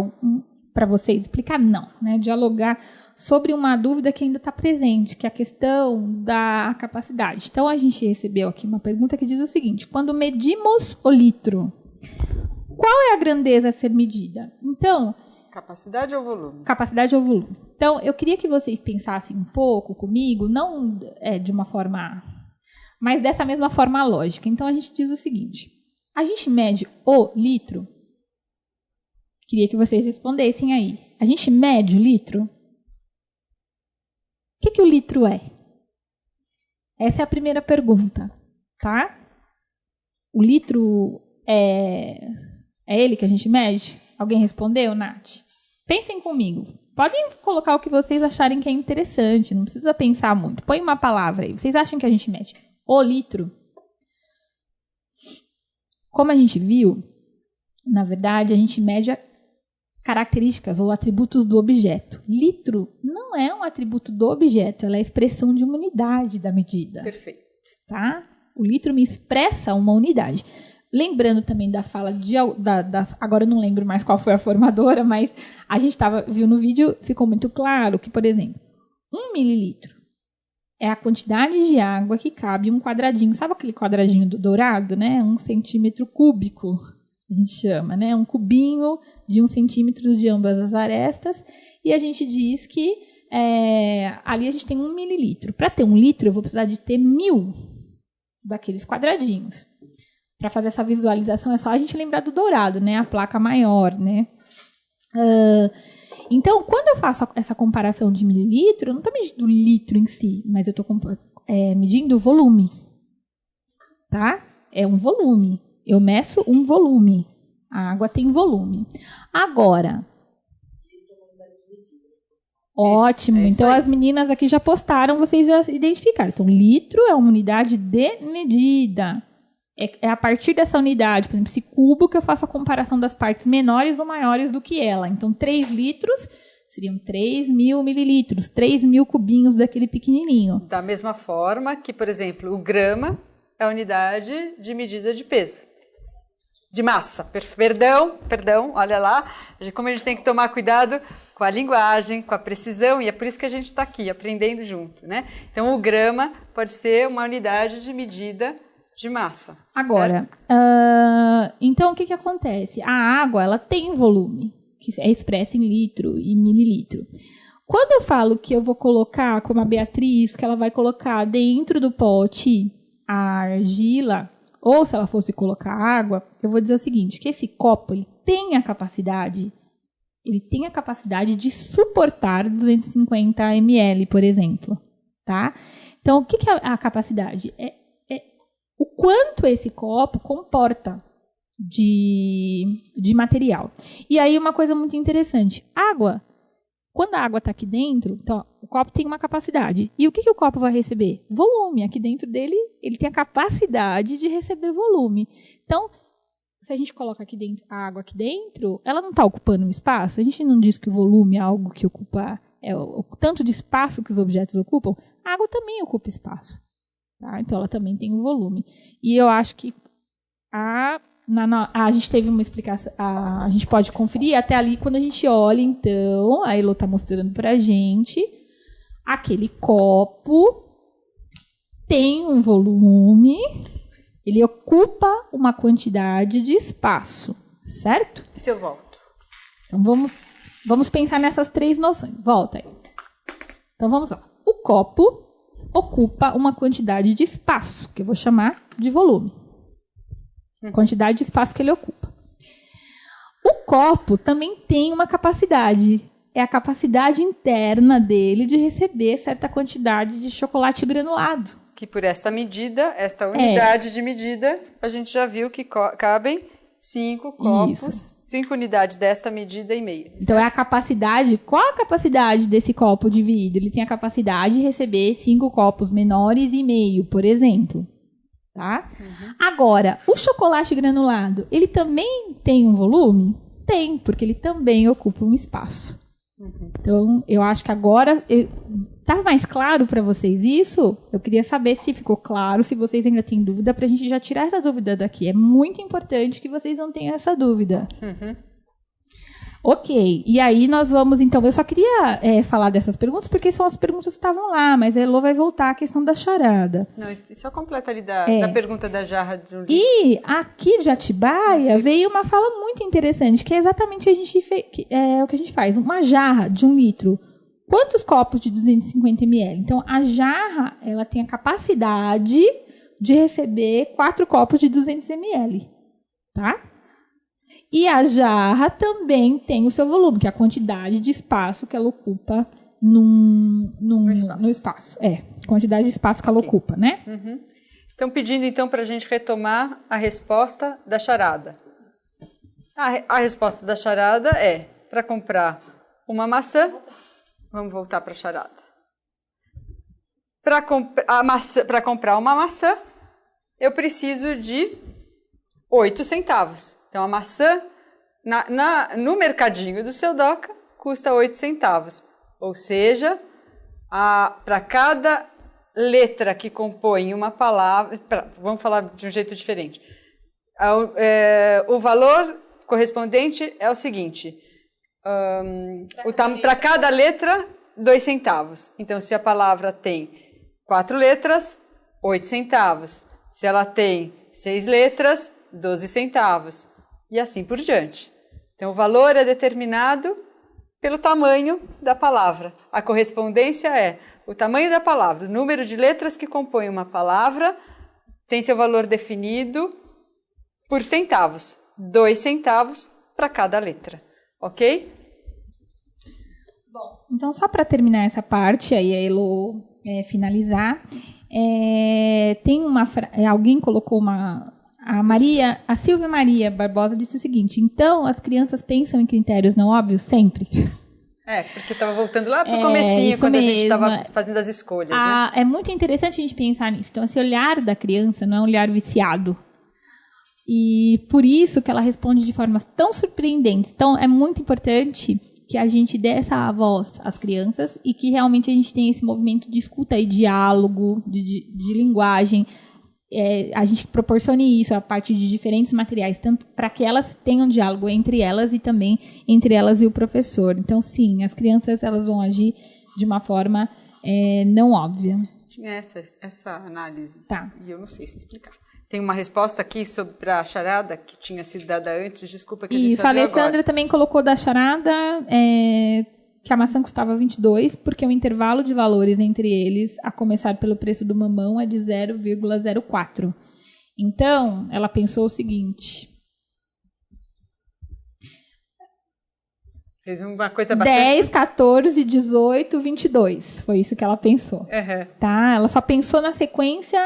para vocês, explicar não, né? Dialogar sobre uma dúvida que ainda está presente, que é a questão da capacidade. Então a gente recebeu aqui uma pergunta que diz o seguinte: quando medimos o litro, qual é a grandeza a ser medida? Então, capacidade ou volume? Capacidade ou volume. Então, eu queria que vocês pensassem um pouco comigo, não de uma forma, mas dessa mesma forma lógica. Então, a gente diz o seguinte: a gente mede o litro? Queria que vocês respondessem aí. A gente mede o litro? O que o litro é? Essa é a primeira pergunta, tá? O litro é ele que a gente mede? Alguém respondeu, Nath? Pensem comigo. Podem colocar o que vocês acharem que é interessante. Não precisa pensar muito. Põe uma palavra aí. Vocês acham que a gente mede o litro? Como a gente viu, na verdade, a gente mede características ou atributos do objeto. Litro não é um atributo do objeto. Ela é a expressão de uma unidade da medida. Perfeito. Tá? O litro me expressa uma unidade. Lembrando também da fala agora eu não lembro mais qual foi a formadora, mas a gente viu no vídeo, ficou muito claro que, por exemplo, 1 mililitro é a quantidade de água que cabe em um quadradinho. Sabe aquele quadradinho do dourado, né? 1 centímetro cúbico, a gente chama, né? Um cubinho de 1 centímetro de ambas as arestas. E a gente diz que ali a gente tem 1 mililitro. Para ter 1 litro, eu vou precisar de ter 1000 daqueles quadradinhos. Para fazer essa visualização, é só a gente lembrar do dourado, né? A placa maior, né? Então, quando eu faço essa comparação de mililitro, eu não estou medindo o litro em si, mas eu estou medindo o volume. Tá? É um volume. Eu meço um volume. A água tem volume. Agora... Ótimo. Então, as meninas aqui já postaram, vocês já identificaram. Então, litro é uma unidade de medida. É a partir dessa unidade, por exemplo, esse cubo, que eu faço a comparação das partes menores ou maiores do que ela. Então, 3 litros seriam 3.000 mililitros, 3.000 cubinhos daquele pequenininho. Da mesma forma que, por exemplo, o grama é a unidade de medida de peso. De massa. Perdão, olha lá. Como a gente tem que tomar cuidado com a linguagem, com a precisão, e é por isso que a gente está aqui, aprendendo junto, né? Então, o grama pode ser uma unidade de medida de massa. Agora, então o que acontece? A água, ela tem volume, que é expresso em litro e mililitro. Quando eu falo que eu vou colocar, como a Beatriz, que ela vai colocar dentro do pote a argila, ou se ela fosse colocar água, eu vou dizer o seguinte, que esse copo ele tem a capacidade de suportar 250 ml, por exemplo. Tá? Então, o que é a capacidade? o quanto esse copo comporta de material. E aí uma coisa muito interessante, água, quando a água está aqui dentro, então, o copo tem uma capacidade. E o que o copo vai receber? Volume. Aqui dentro dele, ele tem a capacidade de receber volume. Então, se a gente coloca aqui dentro, a água aqui dentro, ela não está ocupando um espaço. A gente não diz que o volume é algo que ocupa, o tanto de espaço que os objetos ocupam. A água também ocupa espaço. Tá? Então, ela também tem um volume. E eu acho que a gente teve uma explicação, a gente pode conferir até ali quando a gente olha, então, a Elo está mostrando para a gente, aquele copo tem um volume, ele ocupa uma quantidade de espaço, certo? E se eu volto? Então vamos pensar nessas 3 noções. Volta aí. Então vamos lá. O copo ocupa uma quantidade de espaço, que eu vou chamar de volume. Quantidade de espaço que ele ocupa. O copo também tem uma capacidade. É a capacidade interna dele de receber certa quantidade de chocolate granulado. Que por esta medida, esta unidade de medida, a gente já viu que cabem 5 copos, 5 unidades desta medida e meia. Então é a capacidade, qual a capacidade desse copo de vidro? Ele tem a capacidade de receber 5 copos menores e meio, por exemplo. Tá? Agora, o chocolate granulado, ele também tem um volume? Tem, porque ele também ocupa um espaço. Então, eu acho que agora tá mais claro para vocês isso? Eu queria saber se ficou claro, se vocês ainda têm dúvida, para a gente já tirar essa dúvida daqui. É muito importante que vocês não tenham essa dúvida. Ok, e aí nós vamos, então, eu só queria falar dessas perguntas, porque são as perguntas que estavam lá, mas a Elo vai voltar à questão da charada. Não, só completa ali da pergunta da jarra de um litro. E aqui de Atibaia veio uma fala muito interessante, que é exatamente o que a gente faz. Uma jarra de 1 litro, quantos copos de 250 ml? Então, a jarra, ela tem a capacidade de receber 4 copos de 200 ml, tá? E a jarra também tem o seu volume, que é a quantidade de espaço que ela ocupa no espaço. Quantidade de espaço que ela ocupa, né? Estão pedindo, então, para a gente retomar a resposta da charada. A resposta da charada é, para comprar uma maçã, vamos voltar para a charada. Para comprar uma maçã, eu preciso de 8 centavos. Então, a maçã, no mercadinho do seu Doca, custa 8 centavos. Ou seja, para cada letra que compõe uma palavra... Vamos falar de um jeito diferente. O valor correspondente é o seguinte. Para cada letra, 2 centavos. Então, se a palavra tem 4 letras, 8 centavos. Se ela tem 6 letras, 12 centavos. E assim por diante. Então, o valor é determinado pelo tamanho da palavra. A correspondência é o tamanho da palavra, o número de letras que compõem uma palavra, tem seu valor definido por centavos. 2 centavos para cada letra. Ok? Bom, então só para terminar essa parte, aí a Elo finalizar, tem alguém colocou a Silvia Maria Barbosa disse o seguinte: então as crianças pensam em critérios não óbvios sempre? Porque estava voltando lá para o comecinho, quando mesmo. A gente estava fazendo as escolhas. Né? É muito interessante a gente pensar nisso. Então, esse olhar da criança não é um olhar viciado. E por isso que ela responde de formas tão surpreendentes. Então, é muito importante que a gente dê essa voz às crianças e que realmente a gente tenha esse movimento de escuta e diálogo, de linguagem. A gente proporcione isso a partir de diferentes materiais, tanto para que elas tenham diálogo entre elas e também entre elas e o professor. Então, sim, as crianças elas vão agir de uma forma não óbvia. Tinha essa análise, tá. E eu não sei se explicar. Tem uma resposta aqui sobre a charada que tinha sido dada antes, desculpa que a gente só viu agora. Isso, a Alessandra também colocou da charada que a maçã custava 22, porque o intervalo de valores entre eles, a começar pelo preço do mamão, é de 0,04. Então, ela pensou o seguinte: fez uma coisa bastante... 10, 14, 18, 22. Foi isso que ela pensou. Uhum. Tá? Ela só pensou na sequência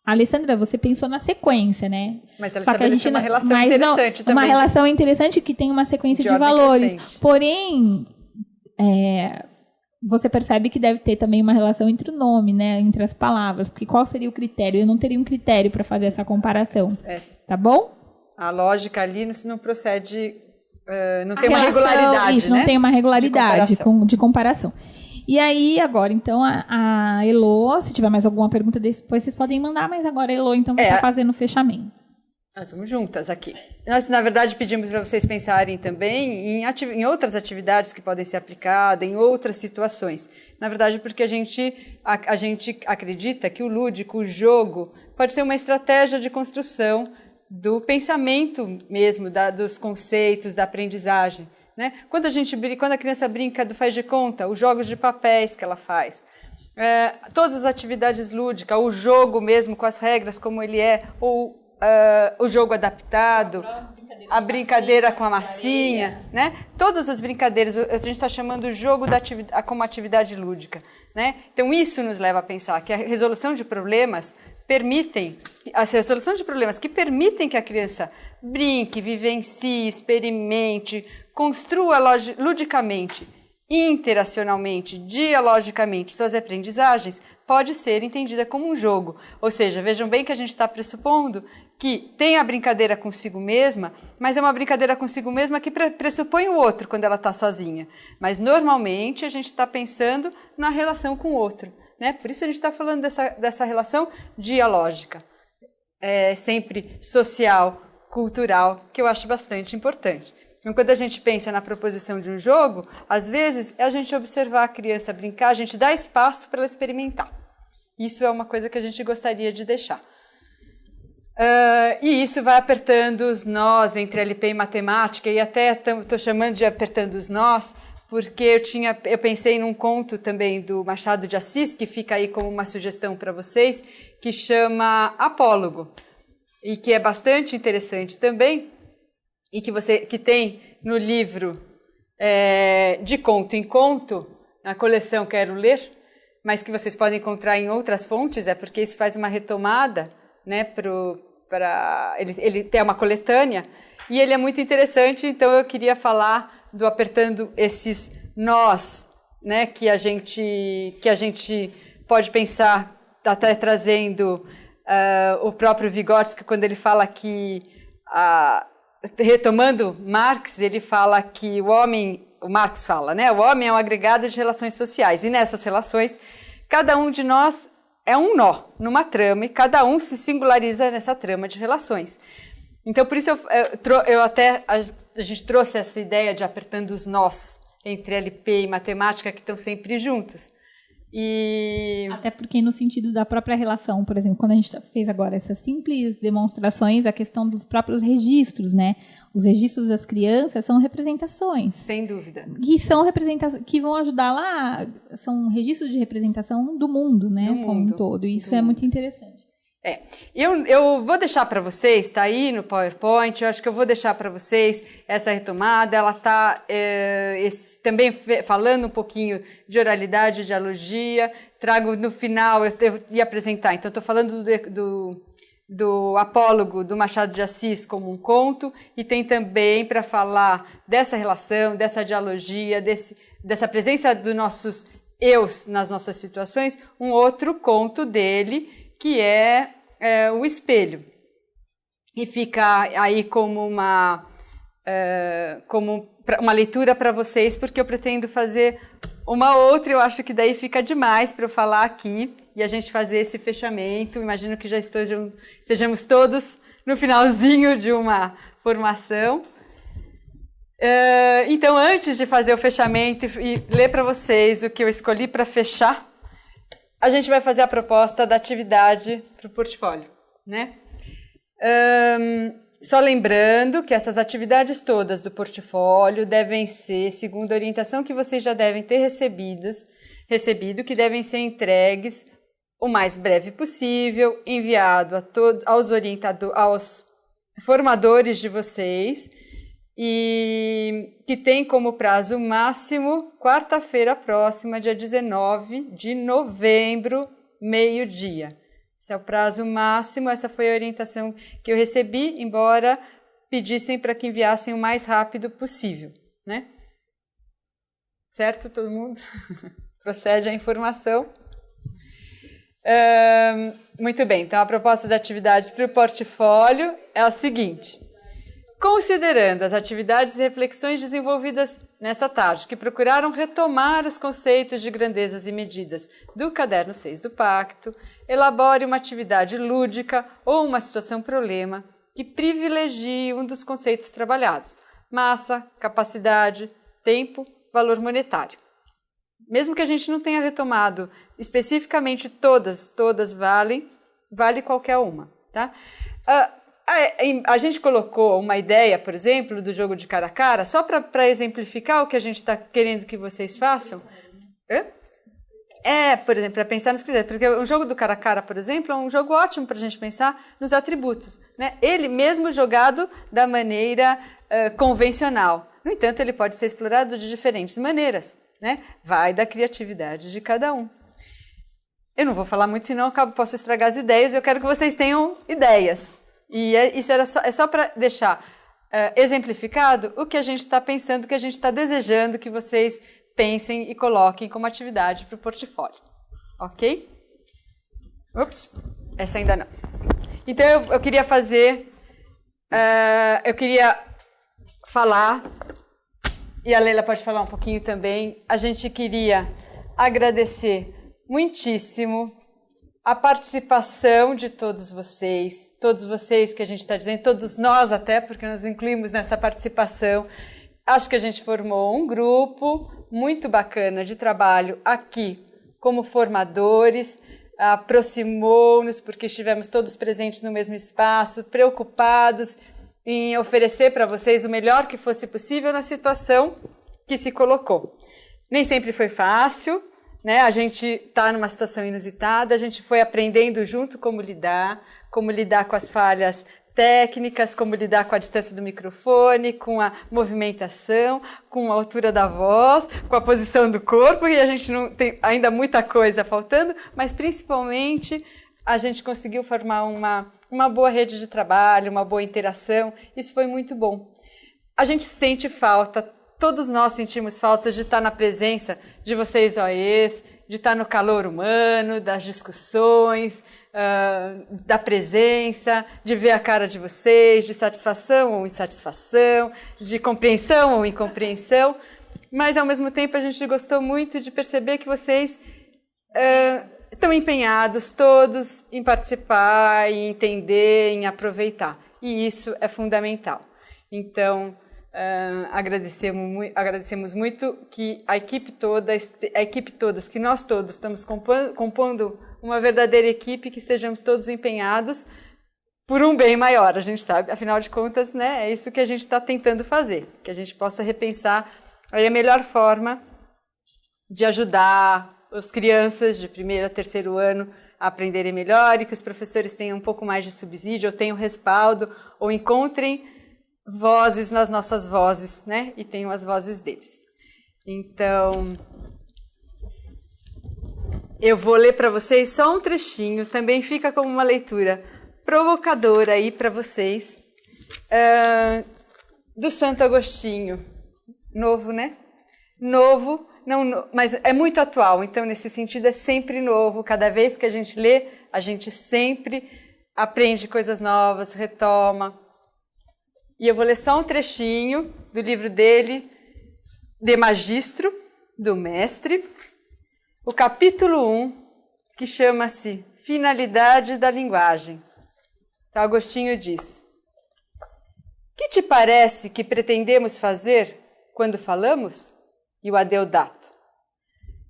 Alessandra, você pensou na sequência, né? Mas ela Só que a gente uma relação interessante também. Uma relação interessante que tem uma sequência de valores. Crescente. Porém, você percebe que deve ter também uma relação entre o nome, né? Entre as palavras. Porque qual seria o critério? Eu não teria um critério para fazer essa comparação. Tá bom? A lógica ali não procede, não tem uma regularidade, isso, não tem uma regularidade de comparação. E aí, agora, então, a Elo, se tiver mais alguma pergunta depois, vocês podem mandar, mas agora a Elo, então, vai estar fazendo o fechamento. Nós estamos juntas aqui. Nós, na verdade, pedimos para vocês pensarem também em outras atividades que podem ser aplicadas, em outras situações. Na verdade, porque a gente acredita que o lúdico, o jogo, pode ser uma estratégia de construção do pensamento mesmo, dos conceitos, da aprendizagem. Né? Quando a criança brinca do faz de conta, os jogos de papéis que ela faz, todas as atividades lúdicas, o jogo mesmo com as regras como ele é, ou o jogo adaptado, a brincadeira com a massinha, né? Todas as brincadeiras, a gente está chamando o jogo como atividade lúdica. Né? Então isso nos leva a pensar que a resolução de problemas que permitem que a criança brinque, vivencie, experimente, construa ludicamente, interacionalmente, dialogicamente suas aprendizagens, pode ser entendida como um jogo. Ou seja, vejam bem que a gente está pressupondo que tem a brincadeira consigo mesma, mas é uma brincadeira consigo mesma que pressupõe o outro quando ela está sozinha. Mas, normalmente, a gente está pensando na relação com o outro. Né? Por isso a gente está falando dessa relação dialógica, sempre social, cultural, que eu acho bastante importante. Então, quando a gente pensa na proposição de um jogo, às vezes é a gente observar a criança brincar, a gente dá espaço para ela experimentar. Isso é uma coisa que a gente gostaria de deixar. E isso vai apertando os nós entre LP e matemática, e até estou chamando de apertando os nós, porque eu pensei num conto também do Machado de Assis, que fica aí como uma sugestão para vocês, que chama Apólogo, e que é bastante interessante também, e que tem no livro De Conto em Conto, na coleção Quero Ler, mas que vocês podem encontrar em outras fontes, porque isso faz uma retomada, né, ele tem uma coletânea, e ele é muito interessante, então eu queria falar do apertando esses nós, né, que a gente pode pensar, até trazendo o próprio Vygotsky, quando ele fala que, retomando Marx, ele fala que o Marx fala, né, o homem é um agregado de relações sociais, e nessas relações, cada um de nós é um nó numa trama, e cada um se singulariza nessa trama de relações. Então, por isso a gente trouxe essa ideia de apertando os nós entre LP e matemática, que estão sempre juntos. Até porque no sentido da própria relação, por exemplo, quando a gente fez agora essas simples demonstrações, a questão dos próprios registros, né? Os registros das crianças são representações. Sem dúvida. Que são representações que vão ajudar lá, são registros de representação do mundo, né? Como um todo. E isso é muito interessante. Eu vou deixar para vocês, está aí no PowerPoint, eu acho que eu vou deixar para vocês essa retomada, ela está também falando um pouquinho de oralidade, de dialogia, trago no final, eu ia apresentar, então estou falando do Apólogo, do Machado de Assis como um conto, e tem também para falar dessa relação, dessa dialogia, dessa presença dos nossos eus nas nossas situações, um outro conto dele, que é o espelho. E fica aí como uma leitura para vocês, porque eu pretendo fazer uma outra, eu acho que daí fica demais para eu falar aqui, e a gente fazer esse fechamento. Imagino que já estejamos todos no finalzinho de uma formação. Então, antes de fazer o fechamento e ler para vocês o que eu escolhi para fechar, a gente vai fazer a proposta da atividade para o portfólio, né? Só lembrando que essas atividades todas do portfólio devem ser, segundo a orientação que vocês já devem ter recebido, que devem ser entregues o mais breve possível, enviado aos formadores de vocês, e que tem como prazo máximo quarta-feira próxima, dia 19 de novembro, meio-dia, Esse é o prazo máximo, essa foi a orientação que eu recebi, embora pedissem para que enviassem o mais rápido possível, né? Certo, todo mundo? Procede a informação. Muito bem, então a proposta de atividades para o portfólio é a seguinte. Considerando as atividades e reflexões desenvolvidas nesta tarde, que procuraram retomar os conceitos de grandezas e medidas do caderno 6 do Pacto, elabore uma atividade lúdica ou uma situação-problema que privilegie um dos conceitos trabalhados: massa, capacidade, tempo, valor monetário. Mesmo que a gente não tenha retomado especificamente todas vale qualquer uma, tá? A gente colocou uma ideia, por exemplo, do jogo de cara a cara, só para exemplificar o que a gente está querendo que vocês façam. Por exemplo, para pensar nos critérios. Porque o jogo do cara a cara, por exemplo, é um jogo ótimo para a gente pensar nos atributos, né? Ele mesmo jogado da maneira convencional. No entanto, ele pode ser explorado de diferentes maneiras, né? Vai da criatividade de cada um. Eu não vou falar muito, senão eu posso estragar as ideias, e eu quero que vocês tenham ideias. E isso é só para deixar exemplificado o que a gente está pensando, o que a gente está desejando que vocês pensem e coloquem como atividade para o portfólio. Ok? Ups, essa ainda não. Então, eu queria eu queria falar, e a Leila pode falar um pouquinho também, a gente queria agradecer muitíssimo a participação de todos vocês que a gente está dizendo, todos nós até, porque nos incluímos nessa participação. Acho que a gente formou um grupo muito bacana de trabalho aqui como formadores, aproximou-nos porque estivemos todos presentes no mesmo espaço, preocupados em oferecer para vocês o melhor que fosse possível na situação que se colocou. Nem sempre foi fácil, né? A gente está numa situação inusitada, a gente foi aprendendo junto como lidar com as falhas técnicas, como lidar com a distância do microfone, com a movimentação, com a altura da voz, com a posição do corpo, e a gente não tem ainda muita coisa faltando, mas principalmente a gente conseguiu formar uma boa rede de trabalho, uma boa interação. Isso foi muito bom. A gente sente falta, todos nós sentimos falta de estar na presença de vocês OEs, de estar no calor humano, das discussões, da presença, de ver a cara de vocês, de satisfação ou insatisfação, de compreensão ou incompreensão. Mas, ao mesmo tempo, a gente gostou muito de perceber que vocês estão empenhados todos em participar, em entender, em aproveitar. E isso é fundamental. Então, agradecemos muito que a equipe todas, que nós todos estamos compondo uma verdadeira equipe, que sejamos todos empenhados por um bem maior, a gente sabe, afinal de contas, né, é isso que a gente está tentando fazer, que a gente possa repensar aí a melhor forma de ajudar as crianças de 1º a 3º ano a aprenderem melhor, e que os professores tenham um pouco mais de subsídio, ou tenham respaldo, ou encontrem vozes nas nossas vozes, né? E tenham as vozes deles. Então, eu vou ler para vocês só um trechinho, também fica como uma leitura provocadora aí para vocês, do Santo Agostinho. Novo, né? Novo, não, mas é muito atual, então nesse sentido é sempre novo. Cada vez que a gente lê, a gente sempre aprende coisas novas, retoma. E eu vou ler só um trechinho do livro dele, De Magistro, do Mestre, o capítulo 1, que chama-se Finalidade da Linguagem. Então, Agostinho diz: que te parece que pretendemos fazer quando falamos? E o Adeodato: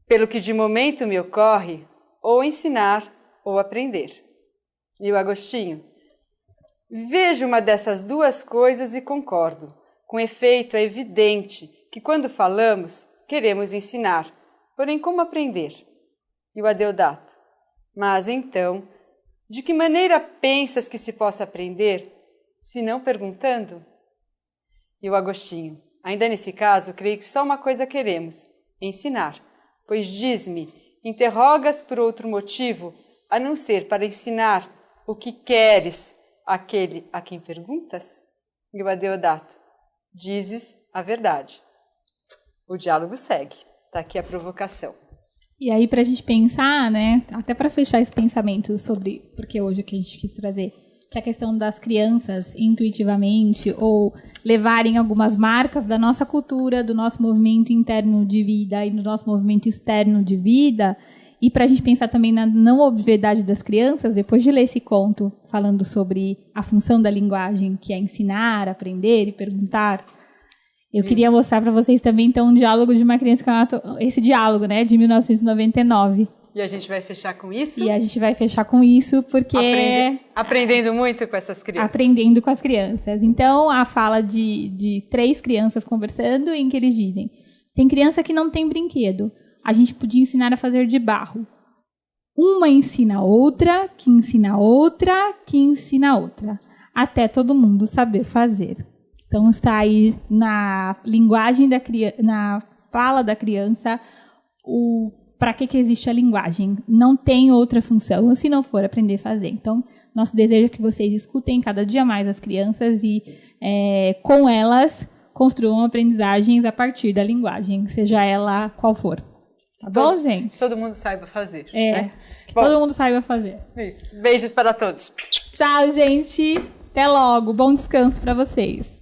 pelo que de momento me ocorre, ou ensinar ou aprender. E o Agostinho: vejo uma dessas duas coisas e concordo. Com efeito, é evidente que quando falamos, queremos ensinar. Porém, como aprender? E o Adeodato: mas então, de que maneira pensas que se possa aprender, se não perguntando? E o Agostinho: ainda nesse caso, creio que só uma coisa queremos: ensinar. Pois diz-me, interrogas por outro motivo, a não ser para ensinar o que queres àquele a quem perguntas? Geba Deodato, dizes a verdade. O diálogo segue. Está aqui a provocação. E aí, para a gente pensar, né, até para fechar esse pensamento sobre, porque hoje o que a gente quis trazer, que é a questão das crianças intuitivamente ou levarem algumas marcas da nossa cultura, do nosso movimento interno de vida e do nosso movimento externo de vida, e para a gente pensar também na não obviedade das crianças, depois de ler esse conto falando sobre a função da linguagem, que é ensinar, aprender e perguntar, eu queria mostrar para vocês também, então, um diálogo de uma criança, esse diálogo, né, de 1999. E a gente vai fechar com isso? E a gente vai fechar com isso, porque... Aprendendo muito com essas crianças. Aprendendo com as crianças. Então, a fala de 3 crianças conversando, em que eles dizem, tem criança que não tem brinquedo. A gente podia ensinar a fazer de barro. Uma ensina a outra, que ensina a outra, que ensina a outra. Até todo mundo saber fazer. Então, está aí na linguagem da criança, na fala da criança, para que existe a linguagem. Não tem outra função se não for aprender a fazer. Então, nosso desejo é que vocês escutem cada dia mais as crianças e, com elas, construam aprendizagens a partir da linguagem, seja ela qual for. Tá bom, gente? Todo mundo saiba fazer. Né? Que todo mundo saiba fazer. Isso. Beijos para todos. Tchau, gente. Até logo. Bom descanso para vocês.